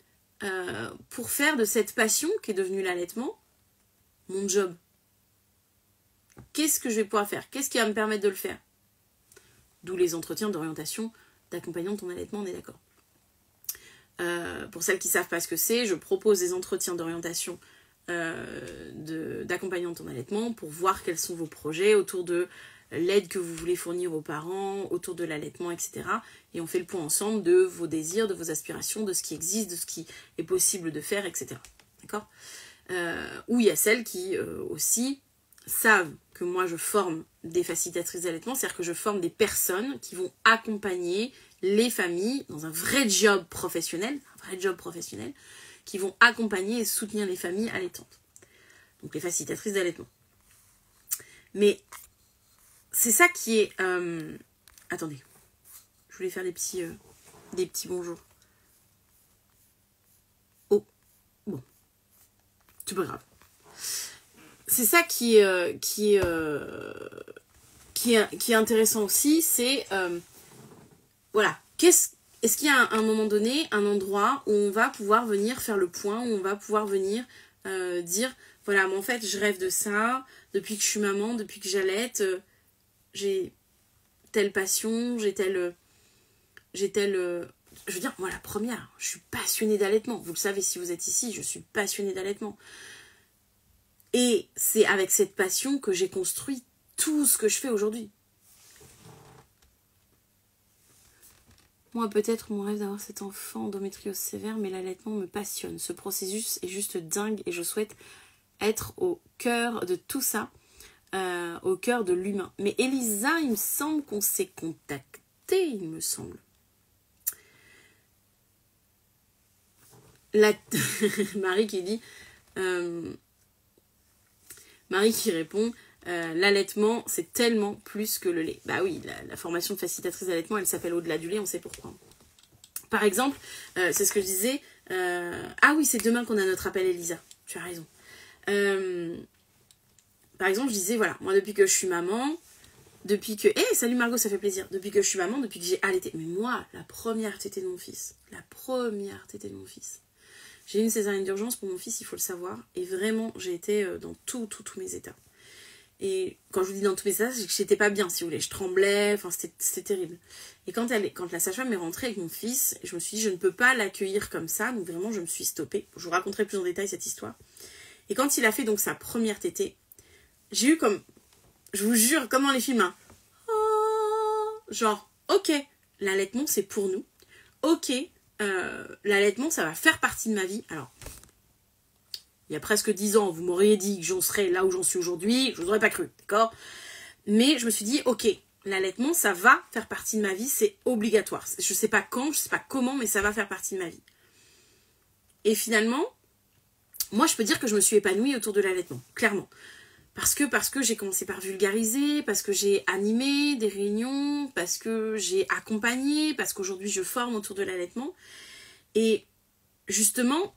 Speaker 1: pour faire de cette passion qui est devenue l'allaitement mon job? Qu'est-ce que je vais pouvoir faire? Qu'est-ce qui va me permettre de le faire? D'où les entretiens d'orientation d'accompagnante en allaitement, on est d'accord. Pour celles qui ne savent pas ce que c'est, je propose des entretiens d'orientation d'accompagnante en allaitement pour voir quels sont vos projets autour de l'aide que vous voulez fournir aux parents, autour de l'allaitement, etc. Et on fait le point ensemble de vos désirs, de vos aspirations, de ce qui existe, de ce qui est possible de faire, etc. D'accord ? Ou il y a celles qui aussi savent que moi je forme des facilitatrices d'allaitement, c'est-à-dire que je forme des personnes qui vont accompagner les familles dans un vrai job professionnel, qui vont accompagner et soutenir les familles allaitantes. Donc les facilitatrices d'allaitement. Mais c'est ça qui est... Attendez, je voulais faire des petits bonjours. Oh, bon, c'est pas grave. C'est ça qui est intéressant aussi, c'est... voilà, est-ce qu'il y a un moment donné, un endroit où on va pouvoir venir faire le point, où on va pouvoir venir dire, voilà, moi en fait, je rêve de ça, depuis que je suis maman, depuis que j'allaite, j'ai telle passion, j'ai telle... Je veux dire, moi la première, je suis passionnée d'allaitement. Vous le savez si vous êtes ici, je suis passionnée d'allaitement. Et c'est avec cette passion que j'ai construit tout ce que je fais aujourd'hui. Moi, peut-être mon rêve d'avoir cet enfant endométriose sévère, mais l'allaitement me passionne. Ce processus est juste dingue et je souhaite être au cœur de tout ça, au cœur de l'humain. Mais Elisa, il me semble qu'on s'est contacté, il me semble. Marie qui dit... Marie qui répond... l'allaitement, c'est tellement plus que le lait. Bah oui, la formation de facilitatrice d'allaitement, elle s'appelle Au-delà du lait, on sait pourquoi. Par exemple, c'est ce que je disais. Ah oui, c'est demain qu'on a notre appel, Elisa. Tu as raison. Par exemple, je disais, voilà, moi depuis que je suis maman, depuis que... salut Margot, ça fait plaisir. Depuis que je suis maman, depuis que j'ai allaité. Mais moi, la première tétée de mon fils. J'ai eu une césarienne d'urgence pour mon fils, il faut le savoir. Et vraiment, j'ai été dans tous mes états. Et quand je vous dis dans tous mes états, c'est que j'étais pas bien, si vous voulez. Je tremblais, enfin c'était terrible. Et quand la sage-femme est rentrée avec mon fils, je me suis dit, je ne peux pas l'accueillir comme ça. Donc vraiment, je me suis stoppée. Je vous raconterai plus en détail cette histoire. Et quand il a fait donc sa première tétée, j'ai eu comme, je vous jure, comme dans les films, hein, genre, ok, l'allaitement c'est pour nous. Ok, l'allaitement ça va faire partie de ma vie. Alors, il y a presque 10 ans, vous m'auriez dit que j'en serais là où j'en suis aujourd'hui, je vous aurais pas cru, d'accord ? Mais je me suis dit, ok, l'allaitement, ça va faire partie de ma vie, c'est obligatoire. Je sais pas quand, je sais pas comment, mais ça va faire partie de ma vie. Et finalement, moi, je peux dire que je me suis épanouie autour de l'allaitement, clairement. Parce que j'ai commencé par vulgariser, parce que j'ai animé des réunions, parce que j'ai accompagné, parce qu'aujourd'hui, je forme autour de l'allaitement. Et justement,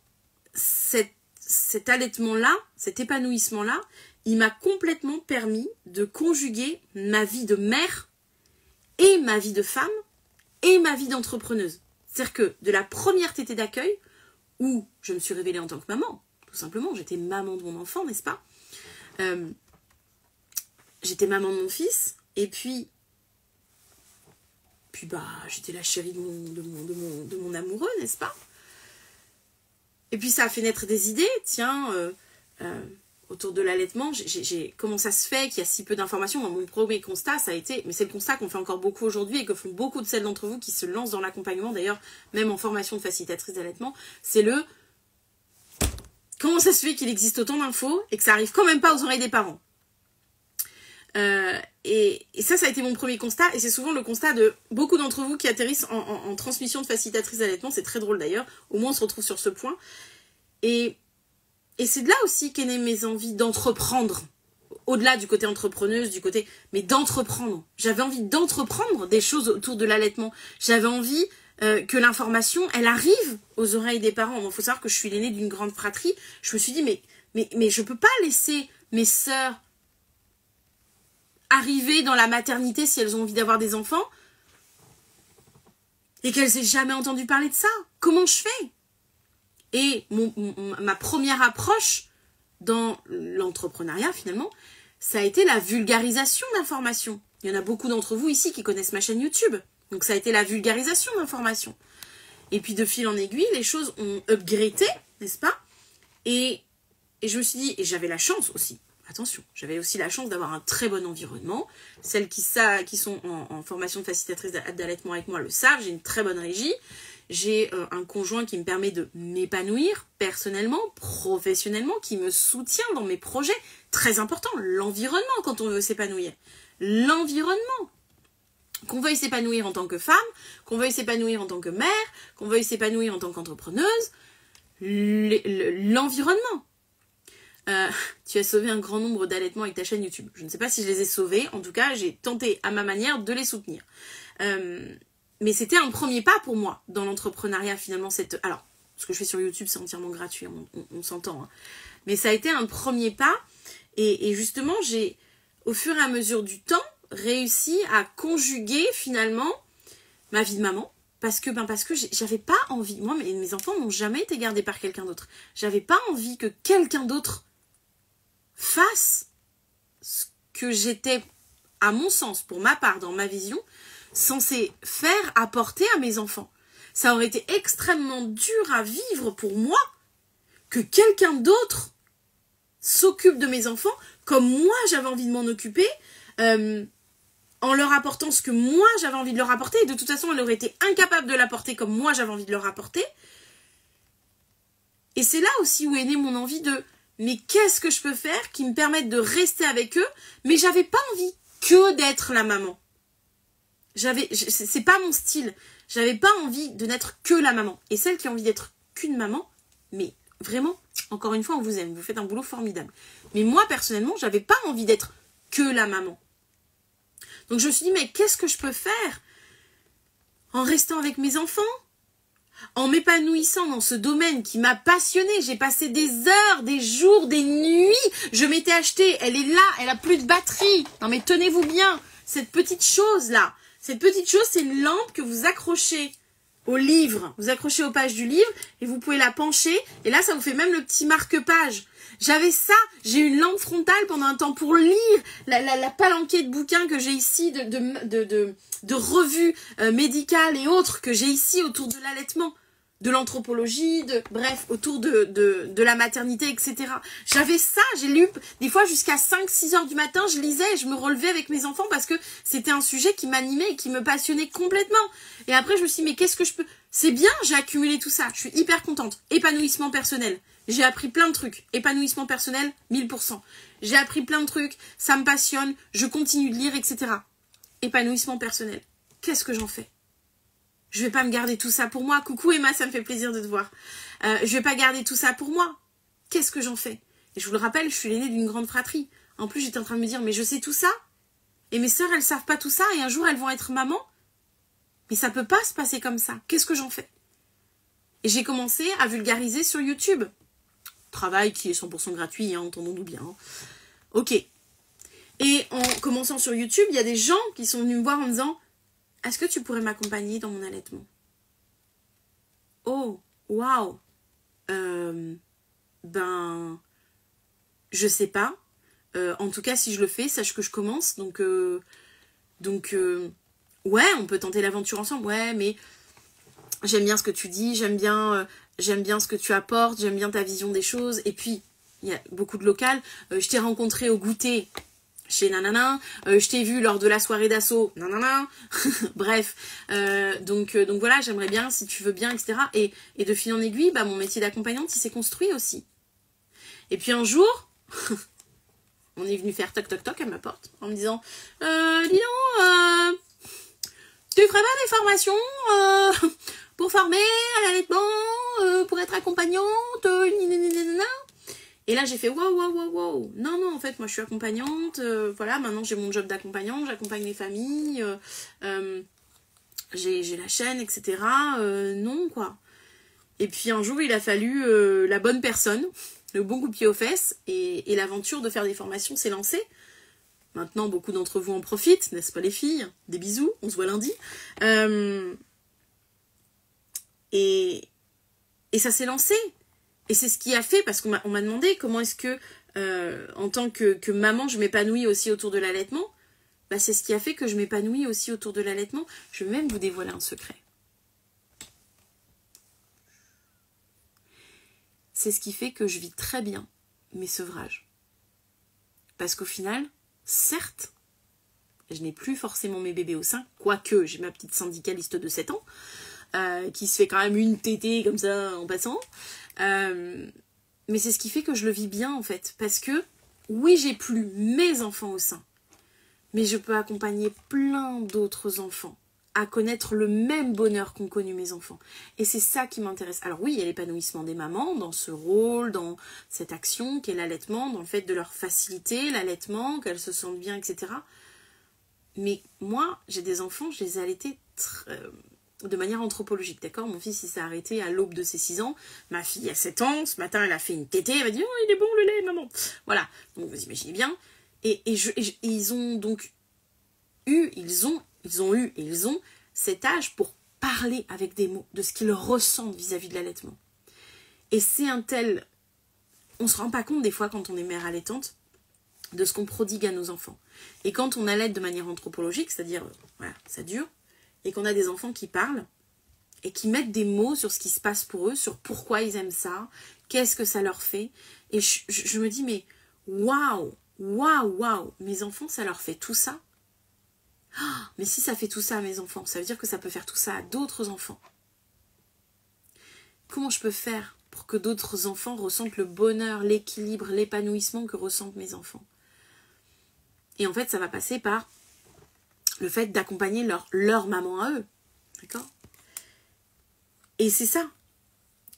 Speaker 1: cet allaitement-là, cet épanouissement-là, il m'a complètement permis de conjuguer ma vie de mère et ma vie de femme et ma vie d'entrepreneuse. C'est-à-dire que de la première tétée d'accueil, où je me suis révélée en tant que maman, tout simplement, j'étais maman de mon enfant, n'est-ce pas ? J'étais maman de mon fils, et puis bah, j'étais la chérie de mon amoureux, n'est-ce pas ? Et puis ça a fait naître des idées, tiens, autour de l'allaitement, comment ça se fait qu'il y a si peu d'informations ? Mon premier constat, ça a été, mais c'est le constat qu'on fait encore beaucoup aujourd'hui et que font beaucoup de celles d'entre vous qui se lancent dans l'accompagnement, d'ailleurs, même en formation de facilitatrice d'allaitement, c'est comment ça se fait qu'il existe autant d'infos et que ça arrive quand même pas aux oreilles des parents ? Et ça a été mon premier constat, et c'est souvent le constat de beaucoup d'entre vous qui atterrissent en transmission de facilitatrice d'allaitement. C'est très drôle d'ailleurs, au moins on se retrouve sur ce point. Et c'est de là aussi qu'est née mes envies d'entreprendre, au-delà du côté entrepreneuse, mais d'entreprendre. J'avais envie d'entreprendre des choses autour de l'allaitement. J'avais envie que l'information, elle arrive aux oreilles des parents. Il faut savoir que je suis l'aînée d'une grande fratrie. Je me suis dit, mais je peux pas laisser mes sœurs arriver dans la maternité si elles ont envie d'avoir des enfants et qu'elles aient jamais entendu parler de ça. Comment je fais ? Et ma première approche dans l'entrepreneuriat, finalement, ça a été la vulgarisation d'informations. Il y en a beaucoup d'entre vous ici qui connaissent ma chaîne YouTube. Donc ça a été la vulgarisation d'informations. Et puis de fil en aiguille, les choses ont upgradé, n'est-ce pas? Et je me suis dit, et j'avais la chance aussi, attention, j'avais aussi la chance d'avoir un très bon environnement. Celles qui sont en formation de facilitatrice d'allaitement avec moi le savent, j'ai une très bonne régie. J'ai un conjoint qui me permet de m'épanouir personnellement, professionnellement, qui me soutient dans mes projets. Très important, l'environnement quand on veut s'épanouir. L'environnement. Qu'on veuille s'épanouir en tant que femme, qu'on veuille s'épanouir en tant que mère, qu'on veuille s'épanouir en tant qu'entrepreneuse. L'environnement. Tu as sauvé un grand nombre d'allaitements avec ta chaîne YouTube. Je ne sais pas si je les ai sauvés. En tout cas, j'ai tenté à ma manière de les soutenir. Mais c'était un premier pas pour moi dans l'entrepreneuriat finalement. Alors, ce que je fais sur YouTube, c'est entièrement gratuit, on s'entend. Hein. Mais ça a été un premier pas. Et justement, j'ai, au fur et à mesure du temps, réussi à conjuguer finalement ma vie de maman. Parce que j'avais pas envie. Moi, mes enfants n'ont jamais été gardés par quelqu'un d'autre. J'avais pas envie que quelqu'un d'autre fasse ce que j'étais, à mon sens, pour ma part, dans ma vision, censé faire apporter à mes enfants. Ça aurait été extrêmement dur à vivre pour moi que quelqu'un d'autre s'occupe de mes enfants comme moi j'avais envie de m'en occuper, en leur apportant ce que moi j'avais envie de leur apporter, et de toute façon elle aurait été incapable de l'apporter comme moi j'avais envie de leur apporter. Et c'est là aussi où est née mon envie de mais qu'est-ce que je peux faire qui me permette de rester avec eux, mais j'avais pas envie que d'être la maman. C'est pas mon style. J'avais pas envie de n'être que la maman. Et celle qui a envie d'être qu'une maman, mais vraiment, encore une fois, on vous aime, vous faites un boulot formidable. Mais moi, personnellement, j'avais pas envie d'être que la maman. Donc je me suis dit, mais qu'est-ce que je peux faire en restant avec mes enfants, en m'épanouissant dans ce domaine qui m'a passionnée. J'ai passé des heures, des jours, des nuits. Je m'étais achetée, elle est là, elle a plus de batterie. Non mais tenez-vous bien, cette petite chose-là. Cette petite chose, c'est une lampe que vous accrochez au livre. Vous accrochez aux pages du livre et vous pouvez la pencher. Et là, ça vous fait même le petit marque-page. J'avais ça, j'ai une lampe frontale pendant un temps pour lire la palanquée de bouquins que j'ai ici, de revues médicales et autres que j'ai ici autour de l'allaitement, de l'anthropologie, bref, autour de la maternité, etc. J'avais ça, j'ai lu des fois jusqu'à 5-6 heures du matin, je lisais et je me relevais avec mes enfants parce que c'était un sujet qui m'animait et qui me passionnait complètement. Et après, je me suis dit, mais qu'est-ce que je peux... C'est bien, j'ai accumulé tout ça, je suis hyper contente. Épanouissement personnel. J'ai appris plein de trucs. Épanouissement personnel, 1000%. J'ai appris plein de trucs, ça me passionne, je continue de lire, etc. Épanouissement personnel. Qu'est-ce que j'en fais? Je vais pas me garder tout ça pour moi. Coucou Emma, ça me fait plaisir de te voir. Je vais pas garder tout ça pour moi. Qu'est-ce que j'en fais? Et je vous le rappelle, je suis l'aînée d'une grande fratrie. En plus, j'étais en train de me dire, mais je sais tout ça. Et mes sœurs, elles savent pas tout ça. Et un jour, elles vont être maman. Mais ça peut pas se passer comme ça. Qu'est-ce que j'en fais? Et j'ai commencé à vulgariser sur YouTube. Travail qui est 100% gratuit, hein, entendons-nous bien. Hein. Ok. Et en commençant sur YouTube, il y a des gens qui sont venus me voir en me disant « Est-ce que tu pourrais m'accompagner dans mon allaitement ?» Oh, waouh. Je sais pas. En tout cas, si je le fais, sache que je commence. Donc, ouais, on peut tenter l'aventure ensemble. Ouais, mais j'aime bien ce que tu dis, j'aime bien ce que tu apportes, j'aime bien ta vision des choses. Et puis, il y a beaucoup de local. Je t'ai rencontré au goûter chez Nanana. Je t'ai vu lors de la soirée d'assaut. Nanana. Bref. Donc voilà, j'aimerais bien, si tu veux bien, etc. Et de fil en aiguille, bah, mon métier d'accompagnante, il s'est construit aussi. Et puis un jour, on est venu faire toc toc toc à ma porte en me disant « Dis donc, tu ferais pas des formations pour former à l'allaitement, pour être accompagnante, Et là, j'ai fait wow. Non, en fait, moi, je suis accompagnante. Voilà, maintenant, j'ai mon job d'accompagnante. J'accompagne les familles. J'ai la chaîne, etc. Non, quoi. Et puis, un jour, il a fallu la bonne personne, le bon coup de pied aux fesses. Et l'aventure de faire des formations s'est lancée. Maintenant, beaucoup d'entre vous en profitent, n'est-ce pas les filles? Des bisous, on se voit lundi. Et ça s'est lancé. Et c'est ce qui a fait, parce qu'on m'a demandé comment est-ce que, en tant que maman, je m'épanouis aussi autour de l'allaitement. Bah, c'est ce qui a fait que je m'épanouis aussi autour de l'allaitement. Je vais même vous dévoiler un secret. c'est ce qui fait que je vis très bien mes sevrages. Parce qu'au final, certes, je n'ai plus forcément mes bébés au sein, quoique j'ai ma petite syndicaliste de 7 ans, qui se fait quand même une tétée comme ça en passant. Mais c'est ce qui fait que je le vis bien en fait. Parce que, oui, j'ai plus mes enfants au sein, mais je peux accompagner plein d'autres enfants à connaître le même bonheur qu'ont connu mes enfants. Et c'est ça qui m'intéresse. Alors oui, il y a l'épanouissement des mamans dans ce rôle, dans cette action qu'est l'allaitement, dans le fait de leur faciliter l'allaitement, qu'elles se sentent bien, etc. Mais moi, j'ai des enfants, je les ai allaités de manière anthropologique, d'accord? Mon fils, il s'est arrêté à l'aube de ses 6 ans. Ma fille a 7 ans. Ce matin, elle a fait une tétée. Elle m'a dit, oh, il est bon le lait, maman. Voilà. Donc, vous imaginez bien. Et ils ont donc ils ont cet âge pour parler avec des mots de ce qu'ils ressentent vis-à-vis de l'allaitement. Et c'est un tel... On se rend pas compte des fois quand on est mère allaitante de ce qu'on prodigue à nos enfants. Et quand on allaite de manière anthropologique, c'est-à-dire, voilà, ça dure, et qu'on a des enfants qui parlent et qui mettent des mots sur ce qui se passe pour eux, sur pourquoi ils aiment ça, qu'est-ce que ça leur fait. Et je me dis, mais waouh, mes enfants, ça leur fait tout ça. Mais si ça fait tout ça à mes enfants, ça veut dire que ça peut faire tout ça à d'autres enfants. Comment je peux faire pour que d'autres enfants ressentent le bonheur, l'équilibre, l'épanouissement que ressentent mes enfants? Et en fait, ça va passer par le fait d'accompagner leur maman à eux. D'accord? Et c'est ça.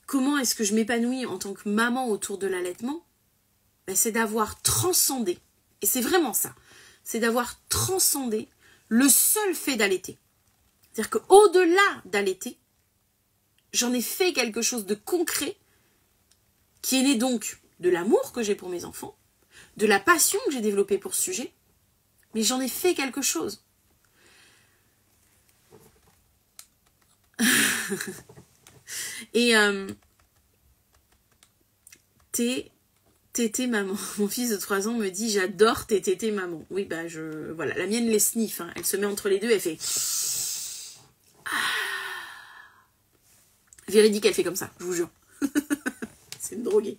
Speaker 1: Comment est-ce que je m'épanouis en tant que maman autour de l'allaitement? C'est d'avoir transcendé. Et c'est vraiment ça. C'est d'avoir transcendé le seul fait d'allaiter. C'est-à-dire qu'au-delà d'allaiter, j'en ai fait quelque chose de concret qui est né donc de l'amour que j'ai pour mes enfants, de la passion que j'ai développée pour ce sujet, mais j'en ai fait quelque chose. Et tété maman. Mon fils de 3 ans me dit j'adore tes tétés maman. Oui, bah voilà, la mienne les sniffe, hein. Elle se met entre les deux, elle fait véridique, elle fait comme ça, je vous jure. C'est une droguée.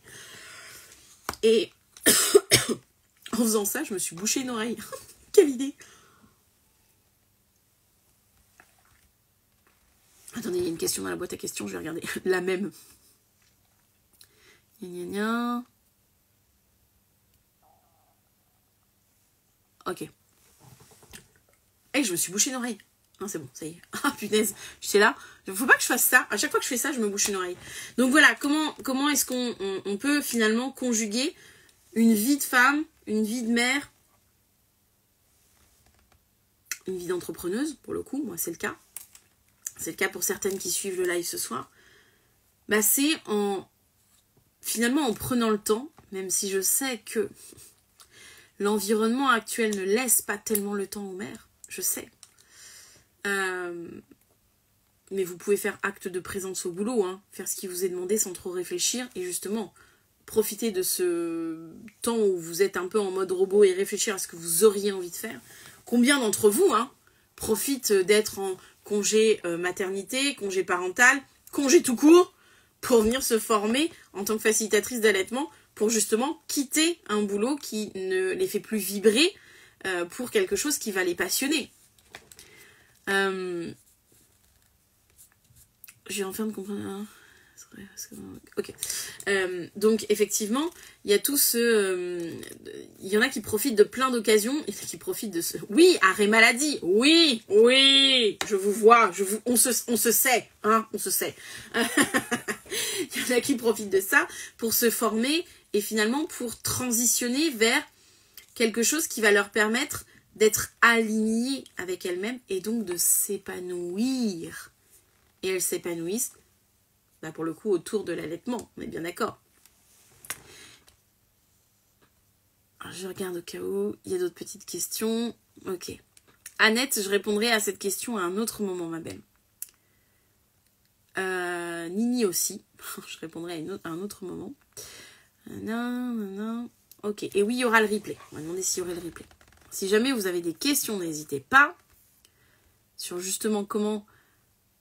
Speaker 1: Et en faisant ça, je me suis bouché une oreille. Quelle idée. Attendez, il y a une question dans la boîte à questions, je vais regarder. La même. Gna. Ok. Et je me suis bouché une oreille. Non, c'est bon, ça y est. Ah, punaise, j'étais là. Faut pas que je fasse ça. À chaque fois que je fais ça, je me bouche une oreille. Donc voilà, comment est-ce qu'on peut finalement conjuguer une vie de femme, une vie de mère, une vie d'entrepreneuse, pour le coup, moi c'est le cas. C'est le cas pour certaines qui suivent le live ce soir. Bah c'est finalement en prenant le temps, même si je sais que l'environnement actuel ne laisse pas tellement le temps aux mères, je sais. Mais vous pouvez faire acte de présence au boulot, hein, faire ce qui vous est demandé sans trop réfléchir et justement profiter de ce temps où vous êtes un peu en mode robot et réfléchir à ce que vous auriez envie de faire. Combien d'entre vous profitent d'être en congé maternité, congé parental, congé tout court, pour venir se former en tant que facilitatrice d'allaitement, pour justement quitter un boulot qui ne les fait plus vibrer pour quelque chose qui va les passionner. J'ai enfin de comprendre... Ok. Donc effectivement, il y a tout ce... il y en a qui profitent de plein d'occasions et qui profitent de ce... Oui, arrêt maladie. Oui, je vous vois. On se sait. Hein, on se sait. Il y en a qui profitent de ça pour se former et finalement pour transitionner vers quelque chose qui va leur permettre d'être alignés avec elles-mêmes et donc de s'épanouir. Et elles s'épanouissent, bah pour le coup, autour de l'allaitement. On est bien d'accord. Je regarde au cas où il y a d'autres petites questions. Ok. Annette, je répondrai à cette question à un autre moment, ma belle. Nini aussi. Je répondrai à un autre moment. Ok. Et oui, il y aura le replay. On va demander s'il y aurait le replay. Si jamais vous avez des questions, n'hésitez pas. Sur justement comment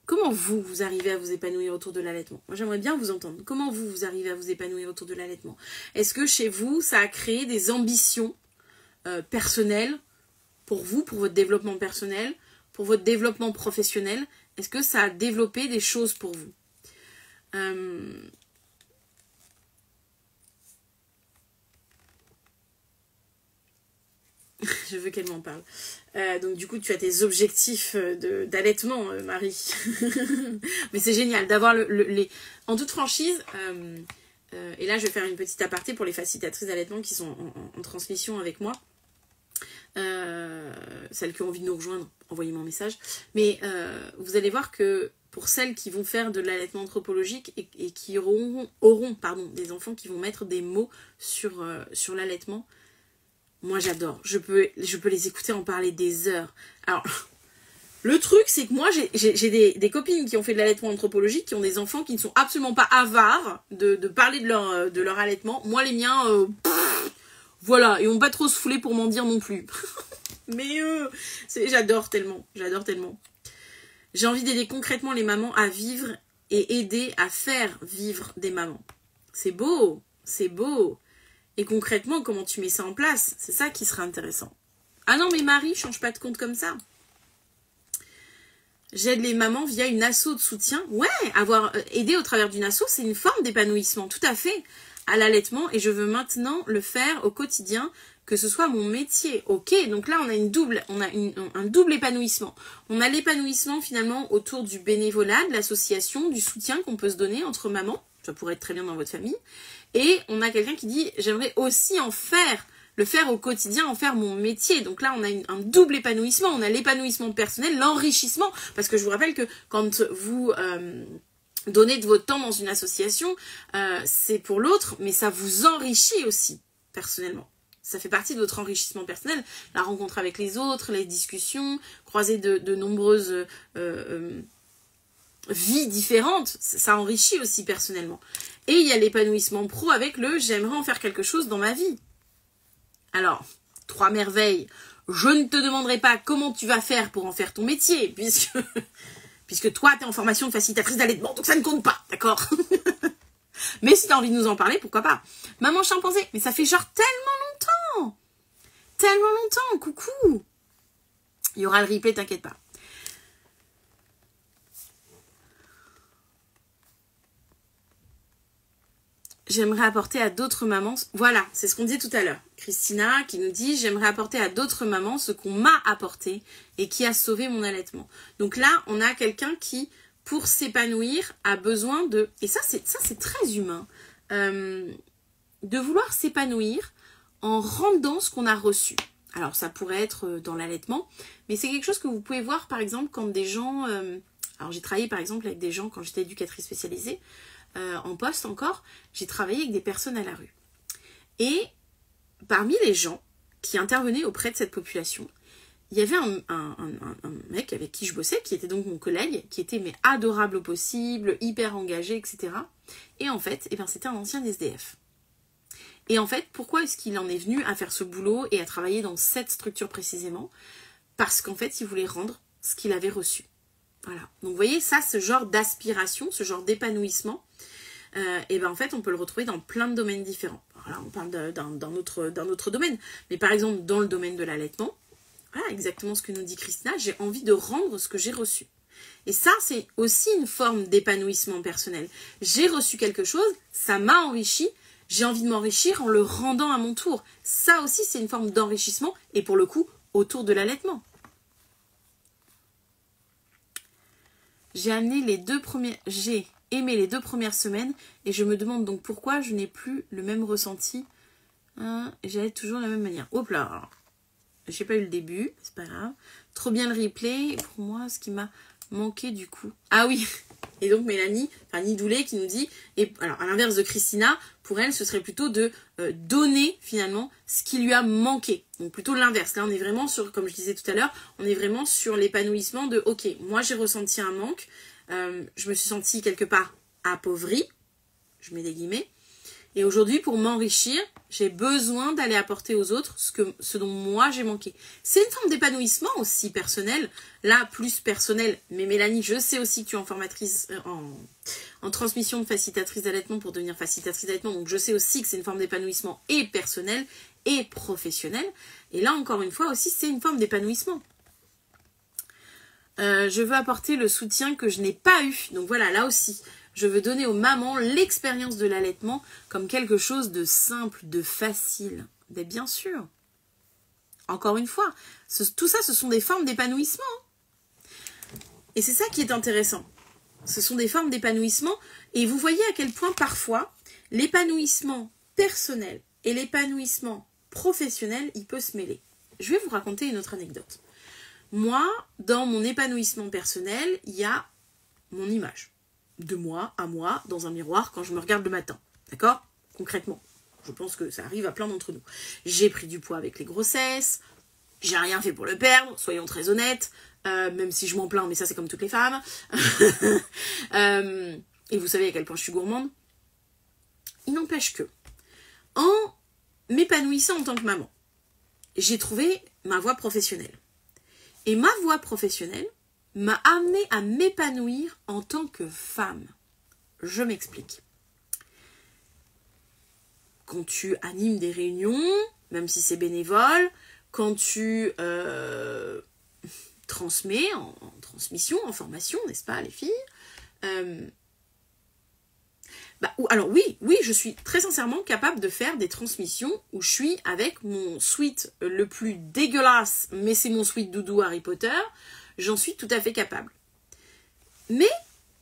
Speaker 1: Comment vous arrivez à vous épanouir autour de l'allaitement? Moi, j'aimerais bien vous entendre. Comment vous arrivez à vous épanouir autour de l'allaitement? Est-ce que chez vous, ça a créé des ambitions personnelles pour vous, pour votre développement personnel, pour votre développement professionnel? Est-ce que ça a développé des choses pour vous? Je veux qu'elle m'en parle. Donc du coup, tu as tes objectifs d'allaitement, Marie. Mais c'est génial d'avoir les... En toute franchise, et là je vais faire une petite aparté pour les facilitatrices d'allaitement qui sont en transmission avec moi. Celles qui ont envie de nous rejoindre, envoyez-moi un message. Mais vous allez voir que pour celles qui vont faire de l'allaitement anthropologique et qui auront des enfants qui vont mettre des mots sur l'allaitement, moi j'adore. Je peux les écouter en parler des heures. Alors, le truc c'est que moi j'ai des copines qui ont fait de l'allaitement anthropologique, qui ont des enfants qui ne sont absolument pas avares de parler de leur allaitement. Moi les miens... voilà, et on va pas trop se fouler pour m'en dire non plus. Mais j'adore tellement, J'ai envie d'aider concrètement les mamans à vivre et aider à faire vivre des mamans. C'est beau. Et concrètement, comment tu mets ça en place? C'est ça qui sera intéressant. Ah non, mais Marie, change pas de compte comme ça. J'aide les mamans via une asso de soutien. Ouais, avoir aidé au travers d'une asso, c'est une forme d'épanouissement, tout à fait, à l'allaitement. Et je veux maintenant le faire au quotidien, que ce soit mon métier. Ok, donc là, on a un double épanouissement. On a l'épanouissement finalement autour du bénévolat, de l'association, du soutien qu'on peut se donner entre mamans. Ça pourrait être très bien dans votre famille. Et on a quelqu'un qui dit, j'aimerais aussi le faire au quotidien, en faire mon métier. Donc là, on a un double épanouissement. On a l'épanouissement personnel, l'enrichissement. Parce que je vous rappelle que quand vous donnez de votre temps dans une association, c'est pour l'autre, mais ça vous enrichit aussi, personnellement. Ça fait partie de votre enrichissement personnel. La rencontre avec les autres, les discussions, croiser de nombreuses vies différentes, ça enrichit aussi personnellement. Et il y a l'épanouissement pro avec j'aimerais en faire quelque chose dans ma vie. Alors, 3 merveilles. Je ne te demanderai pas comment tu vas faire pour en faire ton métier, puisque toi, tu es en formation de facilitatrice d'allaitement, donc ça ne compte pas, d'accord? Mais si tu as envie de nous en parler, pourquoi pas? Maman chimpanzé, mais ça fait genre tellement longtemps, coucou. Il y aura le replay, t'inquiète pas. J'aimerais apporter à d'autres mamans... Voilà, c'est ce qu'on dit tout à l'heure. Christina qui nous dit « J'aimerais apporter à d'autres mamans ce qu'on m'a apporté et qui a sauvé mon allaitement. » Donc là, on a quelqu'un qui, pour s'épanouir, a besoin de... Et ça, c'est très humain. De vouloir s'épanouir en rendant ce qu'on a reçu. Alors, ça pourrait être dans l'allaitement, mais c'est quelque chose que vous pouvez voir, par exemple, quand des gens... Alors, j'ai travaillé, par exemple, avec des gens quand j'étais éducatrice spécialisée, en poste encore, j'ai travaillé avec des personnes à la rue. Et parmi les gens qui intervenaient auprès de cette population, il y avait un mec avec qui je bossais, qui était donc mon collègue, qui était mais adorable au possible, hyper engagé, etc. Et en fait, c'était un ancien SDF. Et en fait, pourquoi est-ce qu'il en est venu à faire ce boulot et à travailler dans cette structure précisément? Parce qu'en fait, il voulait rendre ce qu'il avait reçu. Voilà. Donc vous voyez, ça, ce genre d'aspiration, ce genre d'épanouissement, en fait, on peut le retrouver dans plein de domaines différents. Alors là, on parle d'un autre domaine. Mais par exemple, dans le domaine de l'allaitement, voilà exactement ce que nous dit Christina, j'ai envie de rendre ce que j'ai reçu. Et ça, c'est aussi une forme d'épanouissement personnel. J'ai reçu quelque chose, ça m'a enrichi, j'ai envie de m'enrichir en le rendant à mon tour. Ça aussi, c'est une forme d'enrichissement, et pour le coup, autour de l'allaitement. J'ai aimé les 2 premières semaines et je me demande donc pourquoi je n'ai plus le même ressenti. J'allais toujours de la même manière. Hop là, j'ai pas eu le début, c'est pas grave. Trop bien le replay. Pour moi, ce qui m'a manqué du coup. Ah oui. Et donc Mélanie, Nidoulet qui nous dit, et alors à l'inverse de Christina, pour elle, ce serait plutôt de donner finalement ce qui lui a manqué. Donc plutôt l'inverse. Là, on est vraiment sur, comme je disais tout à l'heure, on est vraiment sur l'épanouissement de, ok, moi j'ai ressenti un manque, je me suis sentie quelque part appauvrie, je mets des guillemets, Et aujourd'hui, pour m'enrichir, j'ai besoin d'aller apporter aux autres ce dont moi j'ai manqué. C'est une forme d'épanouissement aussi personnel, là plus personnel. Mais Mélanie, je sais aussi que tu es en formatrice, en transmission de facilitatrice d'allaitement pour devenir facilitatrice d'allaitement. Donc je sais aussi que c'est une forme d'épanouissement et personnel et professionnel. Et là encore une fois aussi, c'est une forme d'épanouissement. Je veux apporter le soutien que je n'ai pas eu. Donc voilà, là aussi, je veux donner aux mamans l'expérience de l'allaitement comme quelque chose de simple, de facile. Mais bien sûr. Encore une fois, tout ça, ce sont des formes d'épanouissement. Et c'est ça qui est intéressant. Ce sont des formes d'épanouissement. Et vous voyez à quel point parfois, l'épanouissement personnel et l'épanouissement professionnel, il peut se mêler. Je vais vous raconter une autre anecdote. Moi, dans mon épanouissement personnel, il y a mon image. De moi à moi, dans un miroir, quand je me regarde le matin. D'accord? Concrètement. Je pense que ça arrive à plein d'entre nous. J'ai pris du poids avec les grossesses. J'ai rien fait pour le perdre, soyons très honnêtes. Même si je m'en plains, mais ça c'est comme toutes les femmes. Et vous savez à quel point je suis gourmande. Il n'empêche que, en m'épanouissant en tant que maman, j'ai trouvé ma voie professionnelle. Et ma voie professionnelle m'a amenée à m'épanouir en tant que femme. Je m'explique. Quand tu animes des réunions, même si c'est bénévole, quand tu transmets en transmission, en formation, n'est-ce pas, les filles, alors oui, je suis très sincèrement capable de faire des transmissions où je suis avec mon sweat le plus dégueulasse, mais c'est mon sweat doudou Harry Potter, j'en suis tout à fait capable. Mais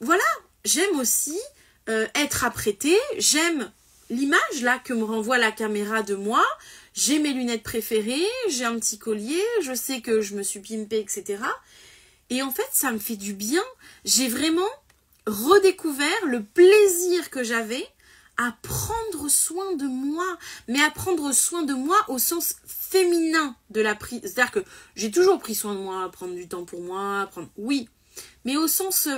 Speaker 1: voilà, j'aime aussi être apprêtée, j'aime l'image là que me renvoie la caméra de moi, j'ai mes lunettes préférées, j'ai un petit collier, je sais que je me suis pimpée, etc. Et en fait, ça me fait du bien, j'ai vraiment redécouvert le plaisir que j'avais à prendre soin de moi, mais à prendre soin de moi au sens féminin de la prise. C'est-à-dire que j'ai toujours pris soin de moi, prendre du temps pour moi, oui, mais au sens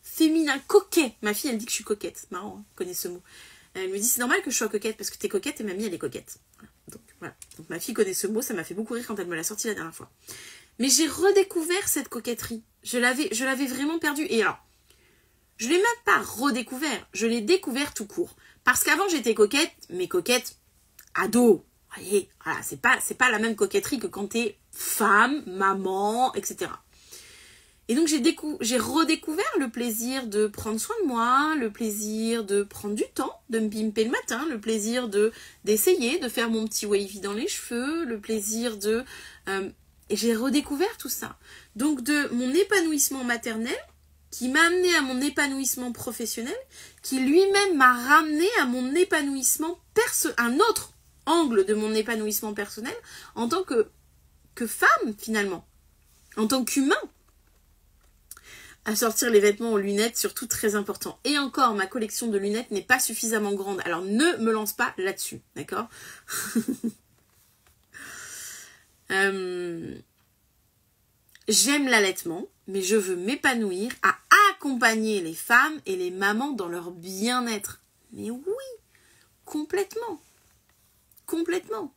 Speaker 1: féminin, coquet. Ma fille, elle dit que je suis coquette. C'est marrant, hein, connaît ce mot. Elle me dit, c'est normal que je sois coquette parce que t'es coquette et mamie, elle est coquette. Voilà. Donc ma fille connaît ce mot, ça m'a fait beaucoup rire quand elle me l'a sorti la dernière fois. Mais j'ai redécouvert cette coquetterie. Je l'avais vraiment perdue. Et alors, je ne l'ai même pas redécouvert, je l'ai découvert tout court. Parce qu'avant, j'étais coquette, mais coquette ado. Vous voyez, voilà, c'est pas la même coquetterie que quand t'es femme, maman, etc. Et donc, j'ai redécouvert le plaisir de prendre soin de moi, le plaisir de prendre du temps, de me pimper le matin, le plaisir d'essayer de faire mon petit wavy dans les cheveux, le plaisir de... et j'ai redécouvert tout ça. Donc, de mon épanouissement maternel, qui m'a amené à mon épanouissement professionnel, qui lui-même m'a ramené à mon épanouissement un autre angle de mon épanouissement personnel en tant que femme finalement, en tant qu'humain. À sortir les vêtements aux lunettes, surtout très important. Et encore, ma collection de lunettes n'est pas suffisamment grande, alors ne me lance pas là-dessus, d'accord? J'aime l'allaitement, mais je veux m'épanouir à accompagner les femmes et les mamans dans leur bien-être. Mais oui, complètement. Complètement.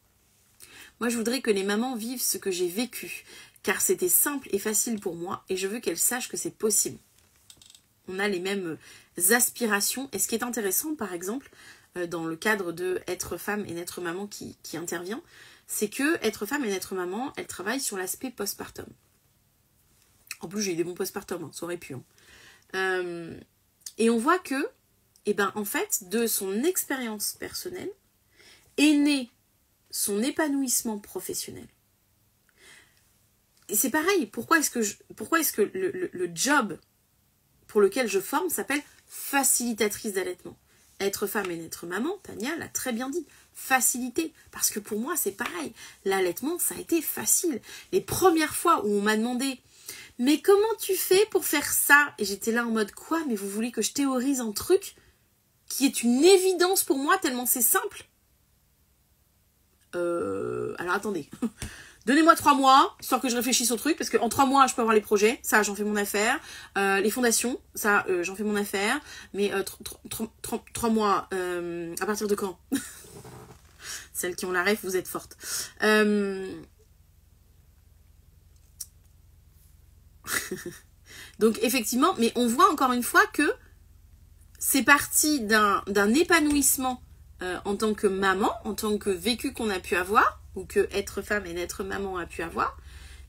Speaker 1: Moi, je voudrais que les mamans vivent ce que j'ai vécu, car c'était simple et facile pour moi, et je veux qu'elles sachent que c'est possible. On a les mêmes aspirations, et ce qui est intéressant, par exemple, dans le cadre de être femme et n'être maman qui intervient, c'est que être femme et n'être maman, elle travaille sur l'aspect postpartum. En plus, j'ai eu des bons postpartum, hein, ça aurait pu. Hein. Et on voit que, en fait, de son expérience personnelle, est né son épanouissement professionnel. Et c'est pareil, pourquoi est-ce que le job pour lequel je forme s'appelle facilitatrice d'allaitement? Être femme et être maman, Tania l'a très bien dit, faciliter. Parce que pour moi, c'est pareil. L'allaitement, ça a été facile. Les premières fois où on m'a demandé « Mais comment tu fais pour faire ça ?» Et j'étais là en mode « Quoi? Mais vous voulez que je théorise un truc qui est une évidence pour moi tellement c'est simple ?» Alors attendez. Donnez-moi 3 mois, histoire que je réfléchisse au truc, parce qu'en 3 mois, je peux avoir les projets, ça, j'en fais mon affaire. Les fondations, ça, j'en fais mon affaire. Mais 3 mois, à partir de quand? Celles qui ont la ref, vous êtes fortes. Donc, effectivement, mais on voit encore une fois que c'est parti d'un épanouissement en tant que maman, en tant que vécu qu'on a pu avoir, ou que être femme et être maman a pu avoir,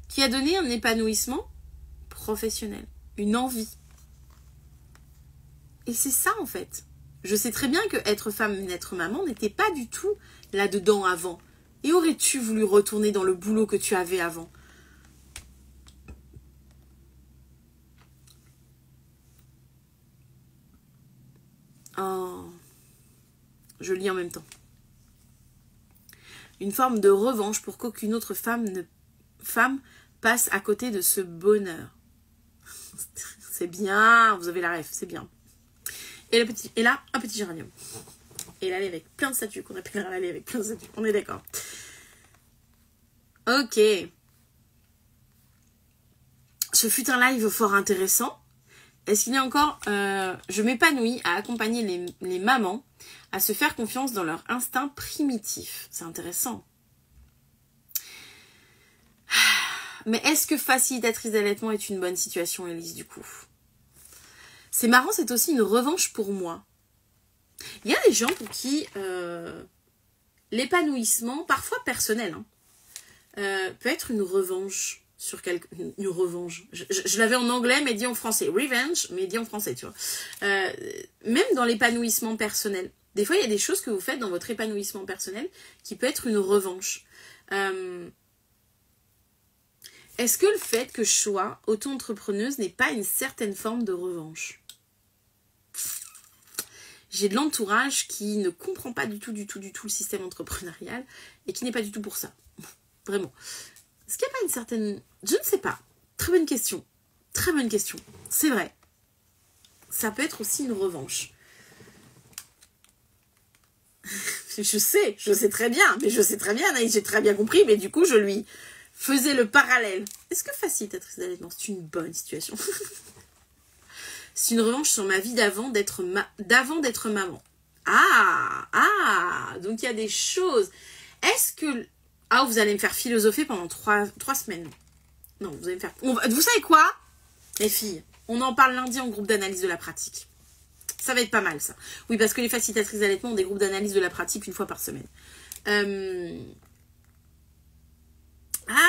Speaker 1: qui a donné un épanouissement professionnel, une envie. Et c'est ça en fait. Je sais très bien que être femme et être maman n'était pas du tout là-dedans avant. Et aurais-tu voulu retourner dans le boulot que tu avais avant? Oh, je lis en même temps. Une forme de revanche pour qu'aucune autre femme passe à côté de ce bonheur. C'est bien, vous avez la ref, c'est bien. Et là, un petit géranium. Et l'allée avec plein de statues, qu'on appellera l'allée avec plein de statues. On est d'accord. Ok. Ce fut un live fort intéressant. Est-ce qu'il y a encore... je m'épanouis à accompagner les mamans à se faire confiance dans leur instinct primitif. C'est intéressant. Mais est-ce que facilitatrice d'allaitement est une bonne situation, Élise, du coup? C'est marrant, c'est aussi une revanche pour moi. Il y a des gens pour qui l'épanouissement, parfois personnel, peut être une revanche sur une revanche. Je l'avais en anglais, mais dit en français. Revenge, mais dit en français, tu vois. Même dans l'épanouissement personnel. Des fois, il y a des choses que vous faites dans votre épanouissement personnel qui peut être une revanche. Est-ce que le fait que je sois auto-entrepreneuse n'est pas une certaine forme de revanche? J'ai de l'entourage qui ne comprend pas du tout le système entrepreneurial et qui n'est pas du tout pour ça. Vraiment. Est-ce qu'il n'y a pas une certaine... Je ne sais pas. Très bonne question. Très bonne question. C'est vrai. Ça peut être aussi une revanche. Je sais très bien. Mais je sais très bien, Anaïs, j'ai très bien compris. Mais du coup, je lui faisais le parallèle. Est-ce que facilitatrice d'allaitement, c'est une bonne situation? C'est une revanche sur ma vie d'avant d'être maman. Ah, donc il y a des choses. Est-ce que... Ah, vous allez me faire philosopher pendant 3 semaines. Non, vous allez me faire... Vous savez quoi, les filles? On en parle lundi en groupe d'analyse de la pratique. Ça va être pas mal, ça. Oui, parce que les facilitatrices d'allaitement ont des groupes d'analyse de la pratique 1 fois par semaine. Ah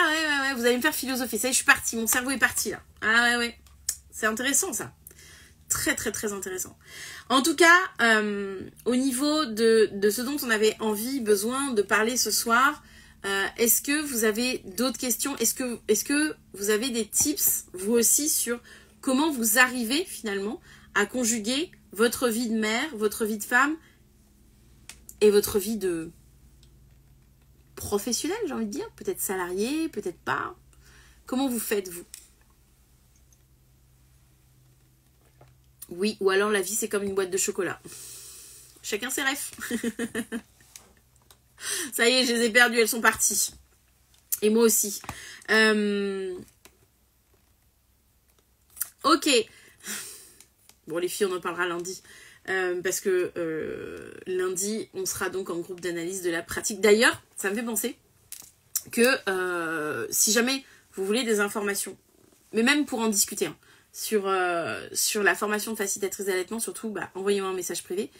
Speaker 1: ouais, vous allez me faire philosopher. Ça y est, je suis partie. Mon cerveau est parti, là. Ah ouais. C'est intéressant, ça. Très, très, très intéressant. En tout cas, au niveau de ce dont on avait besoin de parler ce soir, est-ce que vous avez d'autres questions? Est-ce que vous avez des tips, vous aussi, sur comment vous arrivez finalement à conjuguer votre vie de mère, votre vie de femme et votre vie de professionnelle, j'ai envie de dire? Peut-être salarié, peut-être pas. Comment vous faites, vous? Oui, ou alors la vie c'est comme une boîte de chocolat. Chacun ses refs. Ça y est, je les ai perdues, elles sont parties. Et moi aussi. Ok. Bon, les filles, on en parlera lundi. Parce que lundi, on sera donc en groupe d'analyse de la pratique. D'ailleurs, ça me fait penser que si jamais vous voulez des informations, mais même pour en discuter, sur la formation de facilitatrice d'allaitement, surtout, envoyez-moi un message privé.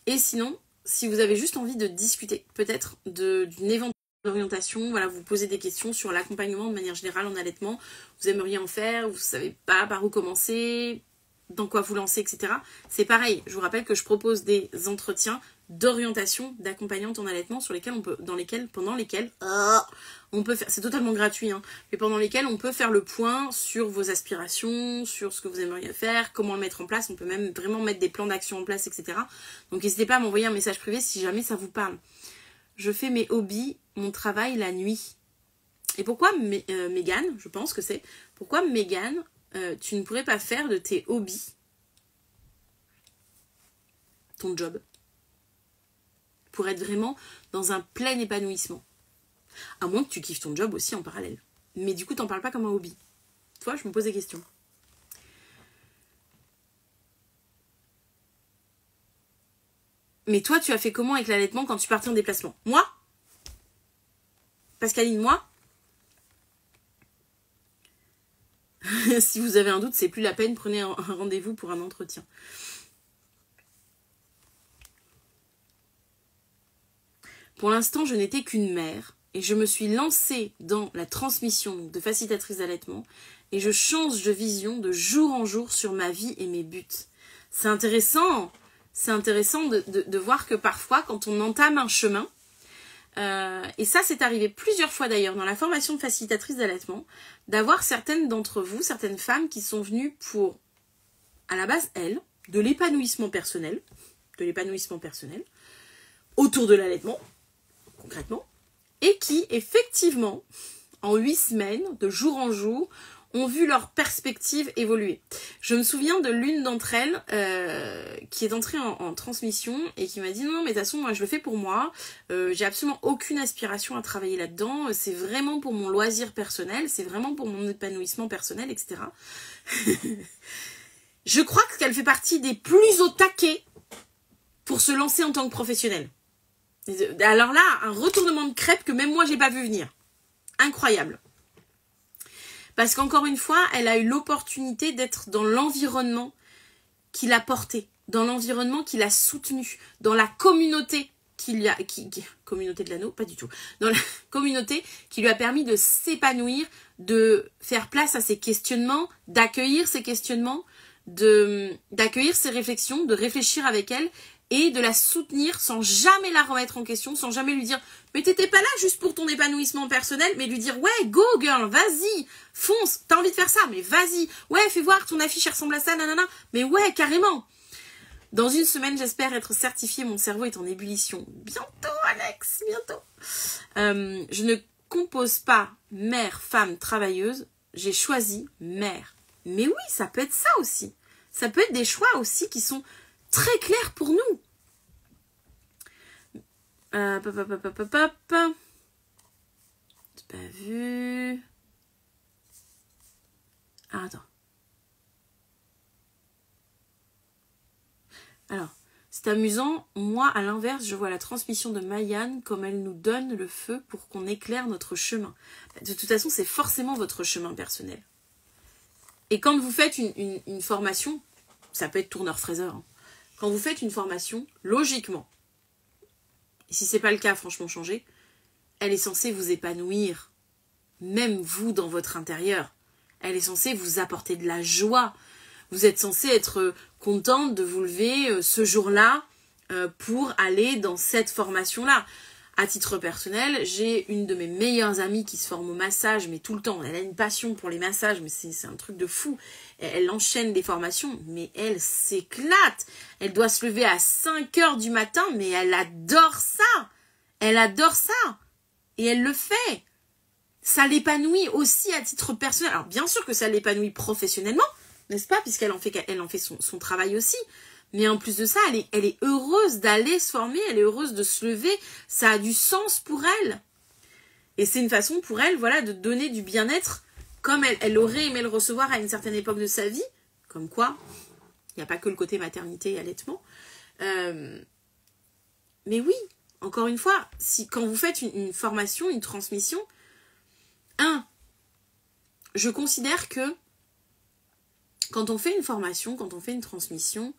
Speaker 1: Et sinon, si vous avez juste envie de discuter, peut-être d'une éventuelle orientation, voilà, vous posez des questions sur l'accompagnement de manière générale en allaitement, vous aimeriez en faire, vous ne savez pas par où commencer, dans quoi vous lancer, etc. C'est pareil, je vous rappelle que je propose des entretiens d'orientation d'accompagnante en allaitement pendant lesquels on peut faire, c'est totalement gratuit, mais pendant lesquels on peut faire le point sur vos aspirations, sur ce que vous aimeriez faire, comment le mettre en place, on peut même vraiment mettre des plans d'action en place, etc. Donc n'hésitez pas à m'envoyer un message privé si jamais ça vous parle. Je fais mes hobbies, mon travail la nuit. Et pourquoi, Mégane, je pense que c'est, pourquoi Mégane, tu ne pourrais pas faire de tes hobbies ton job pour être vraiment dans un plein épanouissement? À moins que tu kiffes ton job aussi en parallèle. Mais du coup, t'en parles pas comme un hobby. Tu vois, je me pose des questions. Mais toi, tu as fait comment avec l'allaitement quand tu partais en déplacement? Moi? Pascaline, moi? Si vous avez un doute, c'est plus la peine, prenez un rendez-vous pour un entretien. Pour l'instant, je n'étais qu'une mère et je me suis lancée dans la transmission de facilitatrice d'allaitement et je change de vision de jour en jour sur ma vie et mes buts. C'est intéressant de voir que parfois, quand on entame un chemin, et ça c'est arrivé plusieurs fois d'ailleurs dans la formation de facilitatrice d'allaitement, d'avoir certaines d'entre vous, certaines femmes qui sont venues pour, à la base, elles, de l'épanouissement personnel, autour de l'allaitement, concrètement, et qui, effectivement, en 8 semaines, de jour en jour, ont vu leur perspective évoluer. Je me souviens de l'une d'entre elles qui est entrée en transmission et qui m'a dit non mais de toute façon moi je le fais pour moi, j'ai absolument aucune aspiration à travailler là-dedans, c'est vraiment pour mon loisir personnel, c'est vraiment pour mon épanouissement personnel, etc. Je crois qu'elle fait partie des plus au taquet pour se lancer en tant que professionnelle. Alors là, un retournement de crêpe que même moi j'ai pas vu venir. Incroyable. Parce qu'encore une fois, elle a eu l'opportunité d'être dans l'environnement qui l'a portée, dans l'environnement qui l'a soutenue, dans la communauté communauté de l'anneau, pas du tout, dans la communauté qui lui a permis de s'épanouir, de faire place à ses questionnements, d'accueillir ses questionnements, d'accueillir ses réflexions, de réfléchir avec elle et de la soutenir sans jamais la remettre en question, sans jamais lui dire mais t'étais pas là juste pour ton épanouissement personnel, mais lui dire ouais go girl, vas-y, fonce, t'as envie de faire ça, mais vas-y, ouais fais voir ton affiche elle ressemble à ça, nanana, mais ouais carrément. Dans 1 semaine j'espère être certifiée, mon cerveau est en ébullition. Bientôt Alex, bientôt. Je ne compose pas mère, femme, travailleuse, j'ai choisi mère. Mais oui, ça peut être ça aussi. Ça peut être des choix aussi qui sont très clair pour nous. J'ai pas vu. Ah, attends. Alors, c'est amusant. Moi, à l'inverse, je vois la transmission de Maïane comme elle nous donne le feu pour qu'on éclaire notre chemin. De toute façon, c'est forcément votre chemin personnel. Et quand vous faites une formation, ça peut être tourneur-fraiseur, hein. Quand vous faites une formation, logiquement, et si c'est pas le cas, franchement changez, elle est censée vous épanouir, même vous dans votre intérieur. Elle est censée vous apporter de la joie. Vous êtes censé être contente de vous lever ce jour-là pour aller dans cette formation-là. À titre personnel, j'ai une de mes meilleures amies qui se forme au massage, mais tout le temps. Elle a une passion pour les massages, mais c'est un truc de fou. Elle enchaîne des formations, mais elle s'éclate. Elle doit se lever à 5 heures du matin, mais elle adore ça. Elle adore ça. Et elle le fait. Ça l'épanouit aussi à titre personnel. Alors bien sûr que ça l'épanouit professionnellement, n'est-ce pas? Puisqu'elle en fait son travail aussi. Mais en plus de ça, elle est heureuse d'aller se former, elle est heureuse de se lever, ça a du sens pour elle. Et c'est une façon pour elle, voilà, de donner du bien-être comme elle aurait aimé le recevoir à une certaine époque de sa vie. Comme quoi, il n'y a pas que le côté maternité et allaitement. Mais oui, encore une fois, quand vous faites une formation, une transmission, je considère que quand on fait une formation, quand on fait une transmission,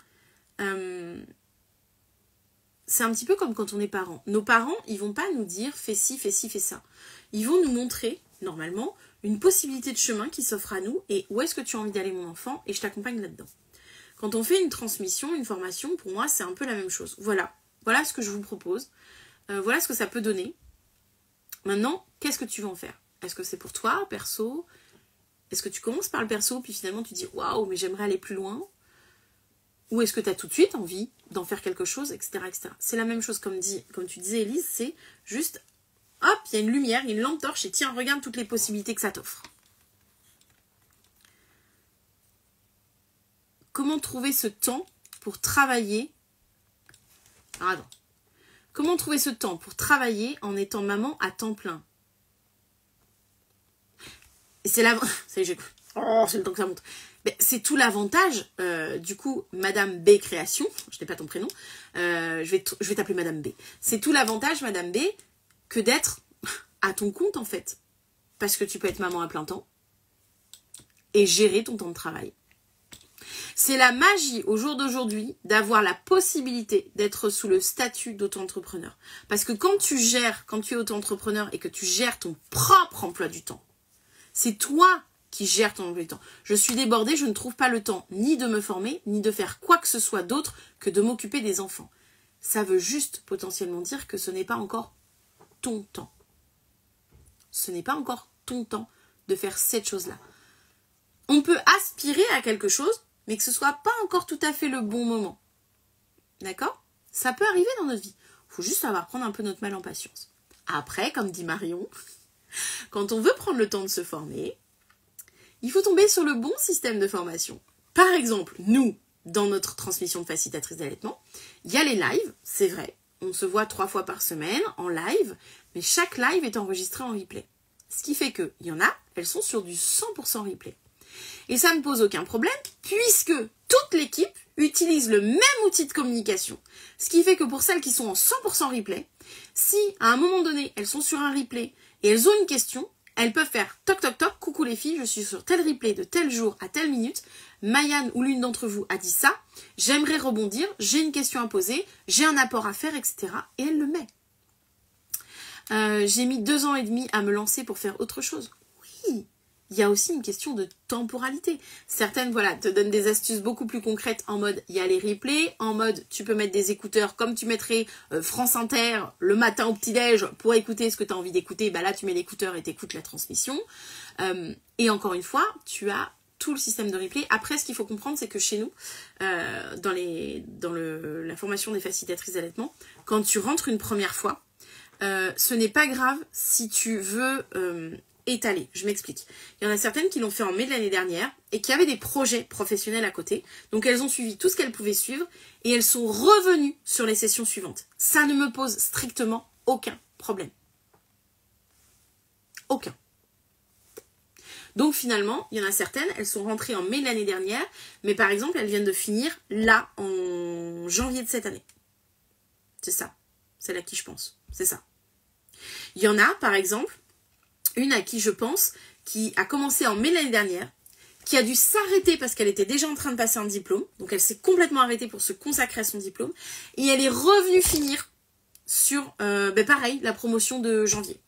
Speaker 1: c'est un petit peu comme quand on est parent. Nos parents, ils vont pas nous dire fais ci, fais ci, fais ça. Ils vont nous montrer, normalement, une possibilité de chemin qui s'offre à nous et où est-ce que tu as envie d'aller mon enfant et je t'accompagne là-dedans. Quand on fait une transmission, une formation, pour moi, c'est un peu la même chose. Voilà ce que je vous propose. Voilà ce que ça peut donner. Maintenant, qu'est-ce que tu veux en faire? Est-ce que c'est pour toi, perso? Est-ce que tu commences par le perso puis finalement tu dis waouh, mais j'aimerais aller plus loin? Ou est-ce que tu as tout de suite envie d'en faire quelque chose, etc. etc. C'est la même chose comme tu disais, Elise, c'est juste, hop, il y a une lumière, il y a une lampe torche, et tiens, regarde toutes les possibilités que ça t'offre. Comment trouver ce temps pour travailler... Comment trouver ce temps pour travailler en étant maman à temps plein? Et c'est la... Ça y est, oh, c'est le temps que ça monte. C'est tout l'avantage, du coup, Madame B Création, je n'ai pas ton prénom, je vais t'appeler Madame B. C'est tout l'avantage, Madame B, que d'être à ton compte, en fait. Parce que tu peux être maman à plein temps et gérer ton temps de travail. C'est la magie, au jour d'aujourd'hui, d'avoir la possibilité d'être sous le statut d'auto-entrepreneur. Parce que quand tu es auto-entrepreneur et que tu gères ton propre emploi du temps, c'est toi qui gères ton emploi du temps. Je suis débordée, je ne trouve pas le temps ni de me former, ni de faire quoi que ce soit d'autre que de m'occuper des enfants. Ça veut juste potentiellement dire que ce n'est pas encore ton temps. Ce n'est pas encore ton temps de faire cette chose-là. On peut aspirer à quelque chose, mais que ce ne soit pas encore tout à fait le bon moment. D'accord? Ça peut arriver dans notre vie. Il faut juste savoir prendre un peu notre mal en patience. Après, comme dit Marion, quand on veut prendre le temps de se former, il faut tomber sur le bon système de formation. Par exemple, nous, dans notre transmission de facilitatrice d'allaitement, il y a les lives, c'est vrai. On se voit 3 fois par semaine en live, mais chaque live est enregistré en replay. Ce qui fait qu'il y en a, elles sont sur du 100% replay. Et ça ne pose aucun problème, puisque toute l'équipe utilise le même outil de communication. Ce qui fait que pour celles qui sont en 100% replay, si à un moment donné, elles sont sur un replay et elles ont une question, elles peuvent faire toc toc toc, coucou les filles, je suis sur tel replay de tel jour à telle minute, Maïane ou l'une d'entre vous a dit ça, j'aimerais rebondir, j'ai une question à poser, j'ai un apport à faire, etc. Et elle le met. J'ai mis 2 ans et demi à me lancer pour faire autre chose. Oui, il y a aussi une question de temporalité. Certaines, voilà, te donnent des astuces beaucoup plus concrètes en mode, il y a les replays, en mode, tu peux mettre des écouteurs comme tu mettrais France Inter le matin au petit-déj pour écouter ce que tu as envie d'écouter. Bah là, tu mets l'écouteur et t'écoutes la transmission. Et encore une fois, tu as tout le système de replay. Après, ce qu'il faut comprendre, c'est que chez nous, dans la formation des facilitatrices d'allaitement, quand tu rentres une première fois, ce n'est pas grave si tu veux étaler. Je m'explique. Il y en a certaines qui l'ont fait en mai de l'année dernière et qui avaient des projets professionnels à côté. Donc elles ont suivi tout ce qu'elles pouvaient suivre et elles sont revenues sur les sessions suivantes. Ça ne me pose strictement aucun problème. Aucun. Donc finalement, il y en a certaines, elles sont rentrées en mai de l'année dernière, mais par exemple, elles viennent de finir là en janvier de cette année. C'est ça. C'est à qui je pense. C'est ça. Il y en a, par exemple, une à qui je pense, qui a commencé en mai de l'année dernière, qui a dû s'arrêter parce qu'elle était déjà en train de passer un diplôme. Donc elle s'est complètement arrêtée pour se consacrer à son diplôme. Et elle est revenue finir sur, pareil, la promotion de janvier.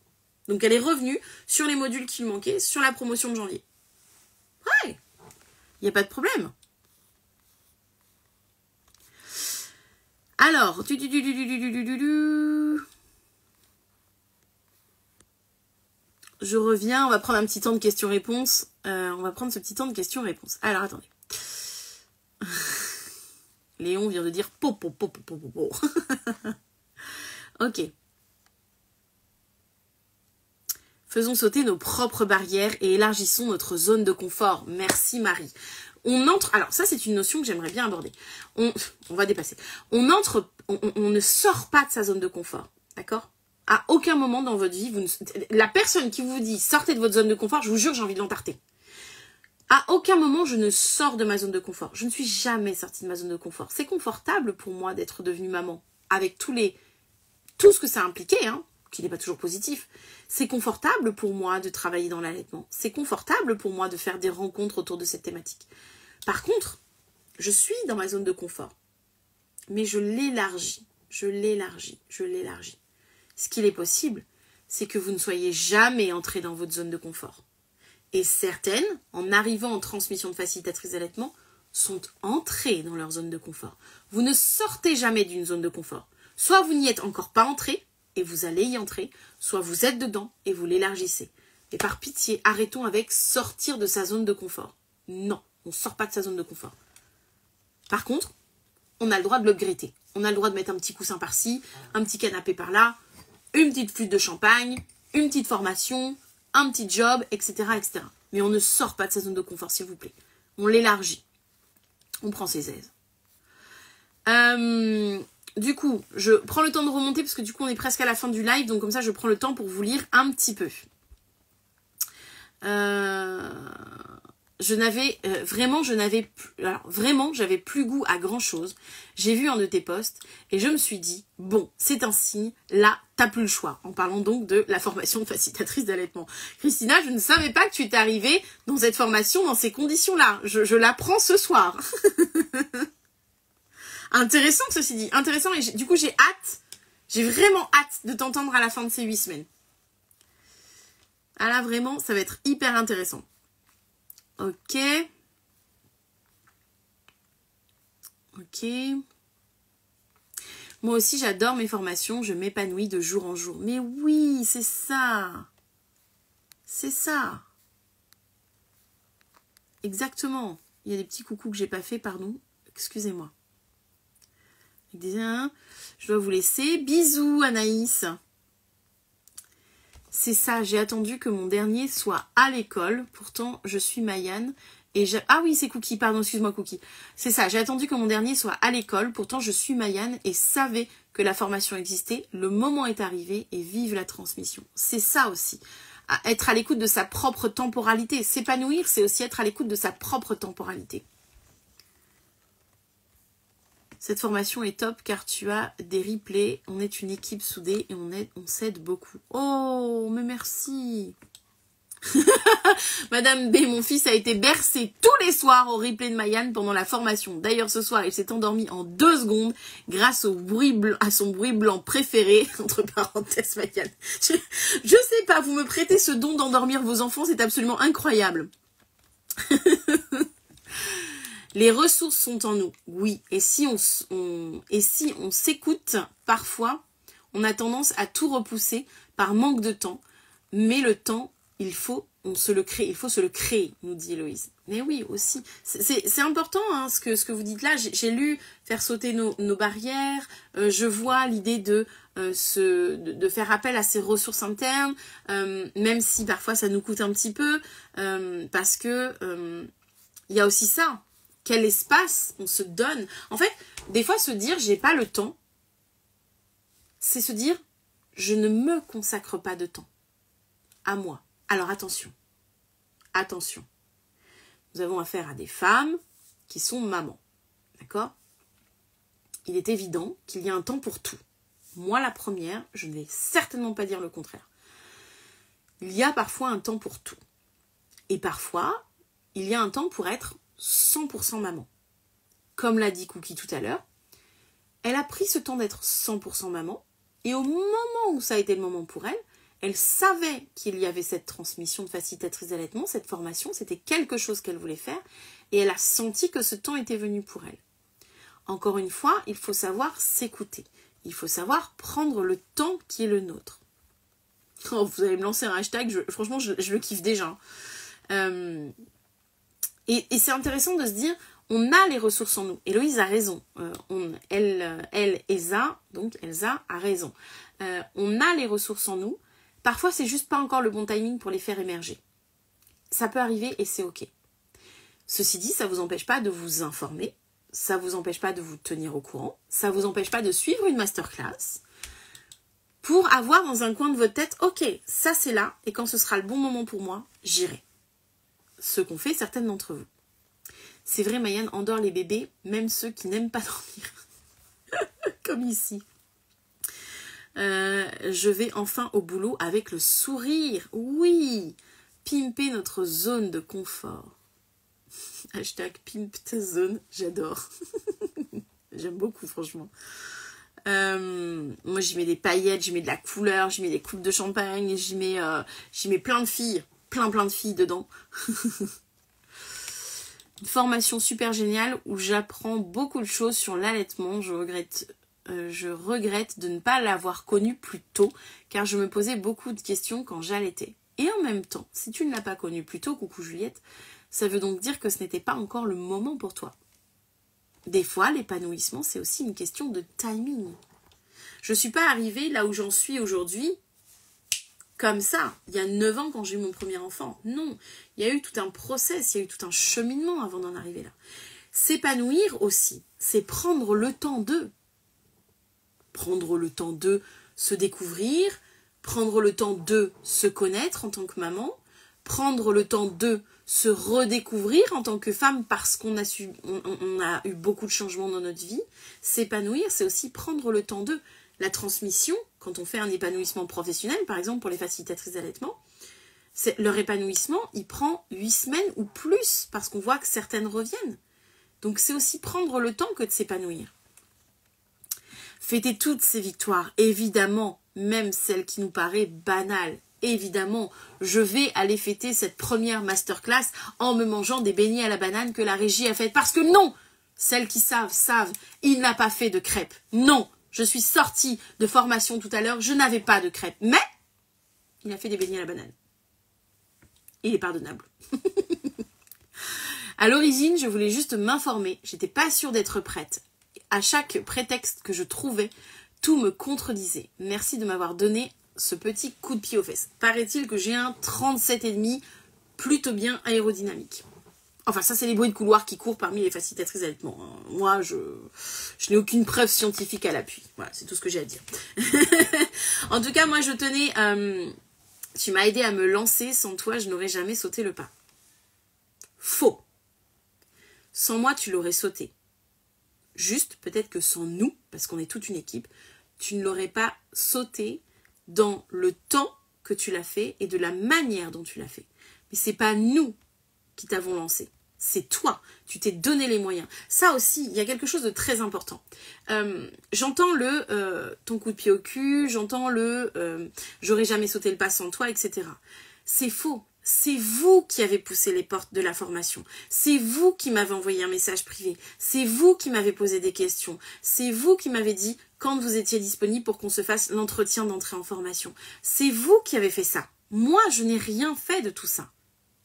Speaker 1: Donc elle est revenue sur les modules qui lui manquaient, sur la promotion de janvier. Ouais, il n'y a pas de problème. Alors, je reviens, on va prendre un petit temps de questions-réponses. On va prendre ce petit temps de questions-réponses. Alors, attendez. Léon vient de dire po, po, po, po, po, po. Ok. Faisons sauter nos propres barrières et élargissons notre zone de confort. Merci Marie. On entre... Alors ça, c'est une notion que j'aimerais bien aborder. On va dépasser. On ne sort pas de sa zone de confort. D'accord ? À aucun moment dans votre vie, la personne qui vous dit sortez de votre zone de confort, je vous jure, j'ai envie de l'entarter. À aucun moment, je ne sors de ma zone de confort. Je ne suis jamais sortie de ma zone de confort. C'est confortable pour moi d'être devenue maman, avec tout ce que ça impliquait, hein, qui n'est pas toujours positif. C'est confortable pour moi de travailler dans l'allaitement. C'est confortable pour moi de faire des rencontres autour de cette thématique. Par contre, je suis dans ma zone de confort. Mais je l'élargis. Je l'élargis. Je l'élargis. Ce qu'il est possible, c'est que vous ne soyez jamais entré dans votre zone de confort. Et certaines, en arrivant en transmission de facilitatrice d'allaitement, sont entrées dans leur zone de confort. Vous ne sortez jamais d'une zone de confort. Soit vous n'y êtes encore pas entré, et vous allez y entrer, soit vous êtes dedans et vous l'élargissez. Et par pitié, arrêtons avec sortir de sa zone de confort. Non, on ne sort pas de sa zone de confort. Par contre, on a le droit de l'upgrader. On a le droit de mettre un petit coussin par-ci, un petit canapé par-là, une petite flûte de champagne, une petite formation, un petit job, etc., etc. Mais on ne sort pas de sa zone de confort, s'il vous plaît. On l'élargit. On prend ses aises. Du coup, je prends le temps de remonter parce que du coup, on est presque à la fin du live. Donc comme ça, je prends le temps pour vous lire un petit peu. je n'avais j'avais plus goût à grand chose. J'ai vu un de tes posts et je me suis dit, bon, c'est un signe, là, t'as plus le choix. En parlant donc de la formation de facilitatrice d'allaitement. Christina, je ne savais pas que tu étais arrivée dans cette formation, dans ces conditions-là. Je l'apprends ce soir. Intéressant, ceci dit, intéressant. Et du coup, j'ai vraiment hâte de t'entendre à la fin de ces 8 semaines. Ah là, vraiment, ça va être hyper intéressant. Ok. Moi aussi, j'adore mes formations. Je m'épanouis de jour en jour. Mais oui, c'est ça. C'est ça. Exactement. Il y a des petits coucous que j'ai pas fait, pardon. Excusez-moi. Je dois vous laisser. Bisous, Anaïs. C'est ça, j'ai attendu que mon dernier soit à l'école. Pourtant, je suis Maïane. Ah oui, c'est Cookie, pardon, excuse-moi Cookie. C'est ça, j'ai attendu que mon dernier soit à l'école. Pourtant, je suis Maïane et savais que la formation existait. Le moment est arrivé et vive la transmission. C'est ça aussi. Être à l'écoute de sa propre temporalité. S'épanouir, c'est aussi être à l'écoute de sa propre temporalité. Cette formation est top car tu as des replays, on est une équipe soudée et on s'aide beaucoup. Oh, mais merci. Madame B, mon fils a été bercé tous les soirs au replay de Maïane pendant la formation. D'ailleurs, ce soir, il s'est endormi en 2 secondes grâce à son bruit blanc préféré, entre parenthèses Maïane. Je sais pas, vous me prêtez ce don d'endormir vos enfants, c'est absolument incroyable. Les ressources sont en nous, oui. Et si on s'écoute, parfois, on a tendance à tout repousser par manque de temps. Mais le temps, il faut se le créer, nous dit Héloïse. Mais oui, aussi. C'est important hein, ce que vous dites là. J'ai lu faire sauter nos barrières. Je vois l'idée de faire appel à ses ressources internes, même si parfois ça nous coûte un petit peu, parce que il y a aussi ça. Quel espace on se donne. En fait, des fois, se dire « j'ai pas le temps », c'est se dire « je ne me consacre pas de temps à moi ». Alors attention, attention. Nous avons affaire à des femmes qui sont mamans, d'accord? Il est évident qu'il y a un temps pour tout. Moi, la première, je ne vais certainement pas dire le contraire. Il y a parfois un temps pour tout. Et parfois, il y a un temps pour être 100% maman. Comme l'a dit Cookie tout à l'heure, elle a pris ce temps d'être 100% maman et au moment où ça a été le moment pour elle, elle savait qu'il y avait cette transmission de facilitatrice d'allaitement, cette formation, c'était quelque chose qu'elle voulait faire et elle a senti que ce temps était venu pour elle. Encore une fois, il faut savoir s'écouter. Il faut savoir prendre le temps qui est le nôtre. Oh, vous allez me lancer un hashtag, franchement je le kiffe déjà. Et c'est intéressant de se dire, on a les ressources en nous. Héloïse a raison. Elsa a raison. On a les ressources en nous. Parfois, c'est juste pas encore le bon timing pour les faire émerger. Ça peut arriver et c'est ok. Ceci dit, ça vous empêche pas de vous informer. Ça vous empêche pas de vous tenir au courant. Ça vous empêche pas de suivre une masterclass pour avoir dans un coin de votre tête, ok, ça c'est là et quand ce sera le bon moment pour moi, j'irai. Ce qu'ont fait certaines d'entre vous. C'est vrai, Maïane endort les bébés, même ceux qui n'aiment pas dormir. Comme ici. Je vais enfin au boulot avec le sourire. Oui, pimper notre zone de confort. Hashtag pimp ta zone, j'adore. J'aime beaucoup, franchement. Moi, j'y mets des paillettes, j'y mets de la couleur, j'y mets des coupes de champagne, j'y mets plein de filles. Plein de filles dedans. Une formation super géniale où j'apprends beaucoup de choses sur l'allaitement. Je regrette de ne pas l'avoir connue plus tôt car je me posais beaucoup de questions quand j'allaitais. Et en même temps, si tu ne l'as pas connue plus tôt, coucou Juliette, ça veut donc dire que ce n'était pas encore le moment pour toi. Des fois, l'épanouissement, c'est aussi une question de timing. Je ne suis pas arrivée là où j'en suis aujourd'hui comme ça, il y a 9 ans quand j'ai eu mon premier enfant. Non, il y a eu tout un process, il y a eu tout un cheminement avant d'en arriver là. S'épanouir aussi, c'est prendre le temps de. Prendre le temps de se découvrir, prendre le temps de se connaître en tant que maman, prendre le temps de se redécouvrir en tant que femme parce qu'on a on a eu beaucoup de changements dans notre vie. S'épanouir, c'est aussi prendre le temps de la transmission. Quand on fait un épanouissement professionnel, par exemple pour les facilitatrices d'allaitement, leur épanouissement, il prend 8 semaines ou plus parce qu'on voit que certaines reviennent. Donc c'est aussi prendre le temps que de s'épanouir. Fêter toutes ces victoires, évidemment, même celle qui nous paraît banale. Évidemment, je vais aller fêter cette première masterclass en me mangeant des beignets à la banane que la régie a faite. Parce que non, celles qui savent, il n'a pas fait de crêpes. Non, je suis sortie de formation tout à l'heure, je n'avais pas de crêpes. Mais, il a fait des beignets à la banane. Il est pardonnable. À l'origine, je voulais juste m'informer. J'étais pas sûre d'être prête. À chaque prétexte que je trouvais, tout me contredisait. Merci de m'avoir donné ce petit coup de pied aux fesses. Paraît-il que j'ai un 37,5 plutôt bien aérodynamique. Enfin, ça, c'est les bruits de couloir qui courent parmi les facilitatrices d'allaitement. Moi, je n'ai aucune preuve scientifique à l'appui. Voilà, c'est tout ce que j'ai à dire. En tout cas, moi, je tenais... tu m'as aidé à me lancer. Sans toi, je n'aurais jamais sauté le pas. Faux. Sans moi, tu l'aurais sauté. Juste, peut-être que sans nous, parce qu'on est toute une équipe, tu ne l'aurais pas sauté dans le temps que tu l'as fait et de la manière dont tu l'as fait. Mais c'est pas nous qui t'avons lancé. C'est toi. Tu t'es donné les moyens. Ça aussi, il y a quelque chose de très important. J'entends ton coup de pied au cul, j'entends j'aurais jamais sauté le pas sans toi, etc. C'est faux. C'est vous qui avez poussé les portes de la formation. C'est vous qui m'avez envoyé un message privé. C'est vous qui m'avez posé des questions. C'est vous qui m'avez dit quand vous étiez disponible pour qu'on se fasse l'entretien d'entrée en formation. C'est vous qui avez fait ça. Moi, je n'ai rien fait de tout ça.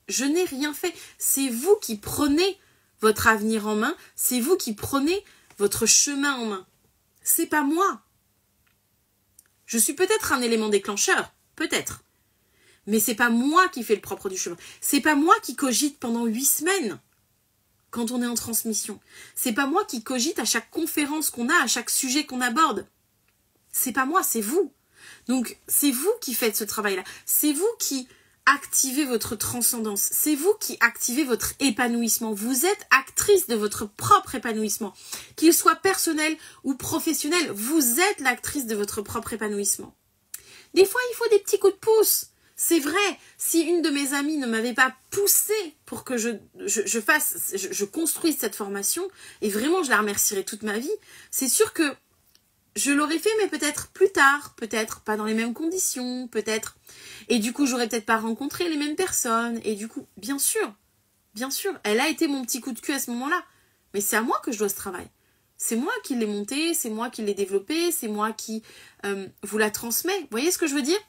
Speaker 1: Je n'ai rien fait. C'est vous qui prenez votre avenir en main. C'est vous qui prenez votre chemin en main. C'est pas moi. Je suis peut-être un élément déclencheur. Peut-être. Mais c'est pas moi qui fais le propre du chemin. C'est pas moi qui cogite pendant 8 semaines quand on est en transmission. C'est pas moi qui cogite à chaque conférence qu'on a, à chaque sujet qu'on aborde. C'est pas moi, c'est vous. Donc, c'est vous qui faites ce travail-là. C'est vous qui activez votre transcendance. C'est vous qui activez votre épanouissement. Vous êtes actrice de votre propre épanouissement. Qu'il soit personnel ou professionnel, vous êtes l'actrice de votre propre épanouissement. Des fois, il faut des petits coups de pouce. C'est vrai, si une de mes amies ne m'avait pas poussé pour que je construise cette formation, et vraiment je la remercierai toute ma vie, c'est sûr que je l'aurais fait, mais peut-être plus tard, peut-être pas dans les mêmes conditions, peut-être. Et du coup, j'aurais peut-être pas rencontré les mêmes personnes. Et du coup, bien sûr, elle a été mon petit coup de cul à ce moment-là. Mais c'est à moi que je dois ce travail. C'est moi qui l'ai monté, c'est moi qui l'ai développé, c'est moi qui vous la transmets. Vous voyez ce que je veux dire ?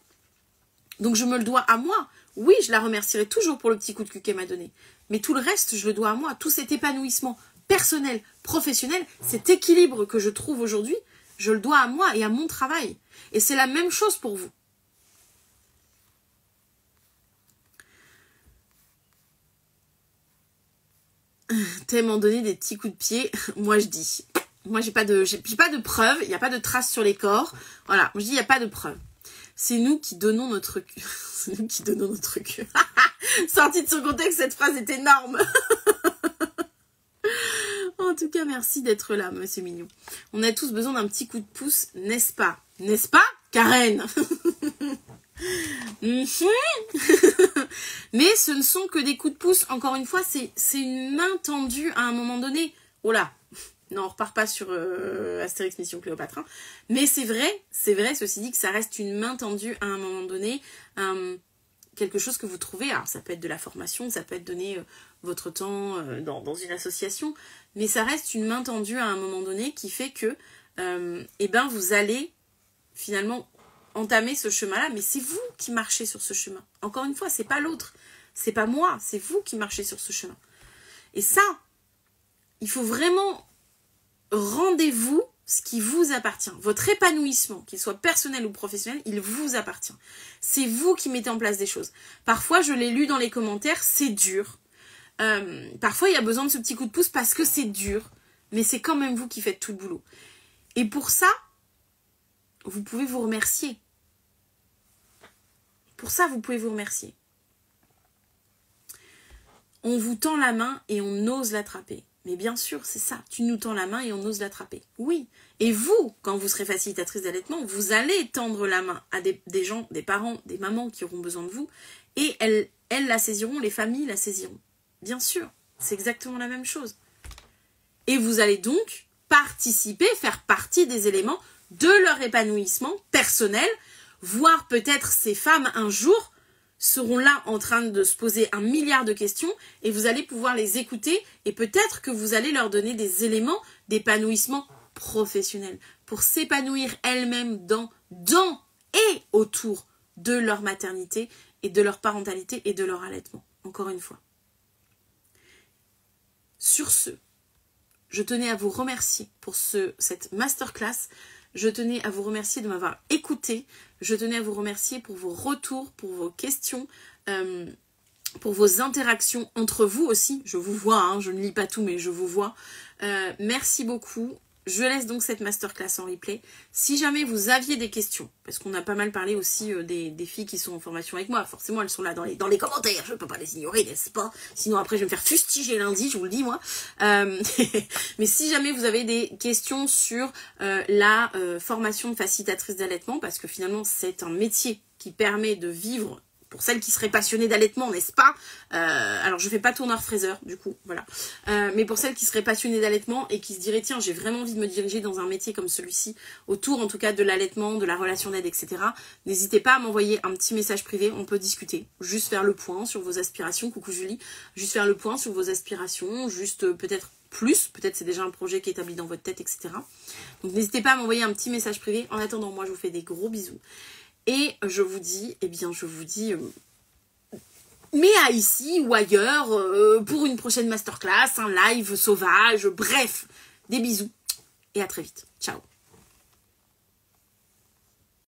Speaker 1: Donc je me le dois à moi. Oui, je la remercierai toujours pour le petit coup de cul qu'elle m'a donné. Mais tout le reste, je le dois à moi. Tout cet épanouissement personnel, professionnel, cet équilibre que je trouve aujourd'hui, je le dois à moi et à mon travail. Et c'est la même chose pour vous. T'aimes en donner des petits coups de pied. Moi, je dis. Moi, j'ai pas de preuves. Il n'y a pas de traces sur les corps. Voilà. Je dis, il n'y a pas de preuves. C'est nous qui donnons notre cul. C'est nous qui donnons notre cul. Sortie de son contexte, cette phrase est énorme. En tout cas, merci d'être là, monsieur Mignon. On a tous besoin d'un petit coup de pouce, n'est-ce pas? N'est-ce pas, Karen? Mais ce ne sont que des coups de pouce. Encore une fois, c'est une main tendue à un moment donné. Oh là, non, on repart pas sur Astérix Mission Cléopâtre. Hein. Mais c'est vrai, ceci dit, que ça reste une main tendue à un moment donné. Quelque chose que vous trouvez. Alors, ça peut être de la formation, ça peut être donner votre temps dans une association. Mais ça reste une main tendue à un moment donné qui fait que vous allez finalement entamer ce chemin-là. Mais c'est vous qui marchez sur ce chemin. Encore une fois, c'est pas l'autre. C'est pas moi, c'est vous qui marchez sur ce chemin. Et ça, il faut vraiment... Rendez-vous ce qui vous appartient. Votre épanouissement, qu'il soit personnel ou professionnel, il vous appartient. C'est vous qui mettez en place des choses. Parfois, je l'ai lu dans les commentaires, c'est dur. Parfois, il y a besoin de ce petit coup de pouce parce que c'est dur. Mais c'est quand même vous qui faites tout le boulot. Et pour ça, vous pouvez vous remercier. Pour ça, vous pouvez vous remercier. On vous tend la main et on ose l'attraper. Mais bien sûr, c'est ça. Tu nous tends la main et on ose l'attraper. Oui. Et vous, quand vous serez facilitatrice d'allaitement, vous allez tendre la main à des gens, des parents, des mamans qui auront besoin de vous. Et elles la saisiront, les familles la saisiront. Bien sûr, c'est exactement la même chose. Et vous allez donc participer, faire partie des éléments de leur épanouissement personnel, voire peut-être ces femmes un jour seront là en train de se poser 1 milliard de questions et vous allez pouvoir les écouter et peut-être que vous allez leur donner des éléments d'épanouissement professionnel pour s'épanouir elles-mêmes dans et autour de leur maternité et de leur parentalité et de leur allaitement. Encore une fois. Sur ce, je tenais à vous remercier pour cette masterclass. Je tenais à vous remercier de m'avoir écouté. Je tenais à vous remercier pour vos retours, pour vos questions, pour vos interactions entre vous aussi. Je vous vois, hein, je ne lis pas tout, mais je vous vois. Merci beaucoup. Je laisse donc cette masterclass en replay. Si jamais vous aviez des questions, parce qu'on a pas mal parlé aussi des filles qui sont en formation avec moi, forcément elles sont là dans les commentaires, je ne peux pas les ignorer, n'est-ce pas? Sinon après je vais me faire fustiger lundi, je vous le dis moi. Mais si jamais vous avez des questions sur la formation de facilitatrice d'allaitement, parce que finalement c'est un métier qui permet de vivre pour celles qui seraient passionnées d'allaitement, n'est-ce pas? Alors je fais pas tourneur-fraiseur, du coup, voilà. Mais pour celles qui seraient passionnées d'allaitement et qui se diraient, tiens, j'ai vraiment envie de me diriger dans un métier comme celui-ci, autour en tout cas de l'allaitement, de la relation d'aide, etc. N'hésitez pas à m'envoyer un petit message privé, on peut discuter, juste faire le point sur vos aspirations, coucou Julie, juste faire le point sur vos aspirations, juste peut-être peut-être c'est déjà un projet qui est établi dans votre tête, etc. Donc n'hésitez pas à m'envoyer un petit message privé. En attendant, moi je vous fais des gros bisous. Et je vous dis, mais à ici ou ailleurs, pour une prochaine masterclass, un live sauvage, bref, des bisous et à très vite. Ciao.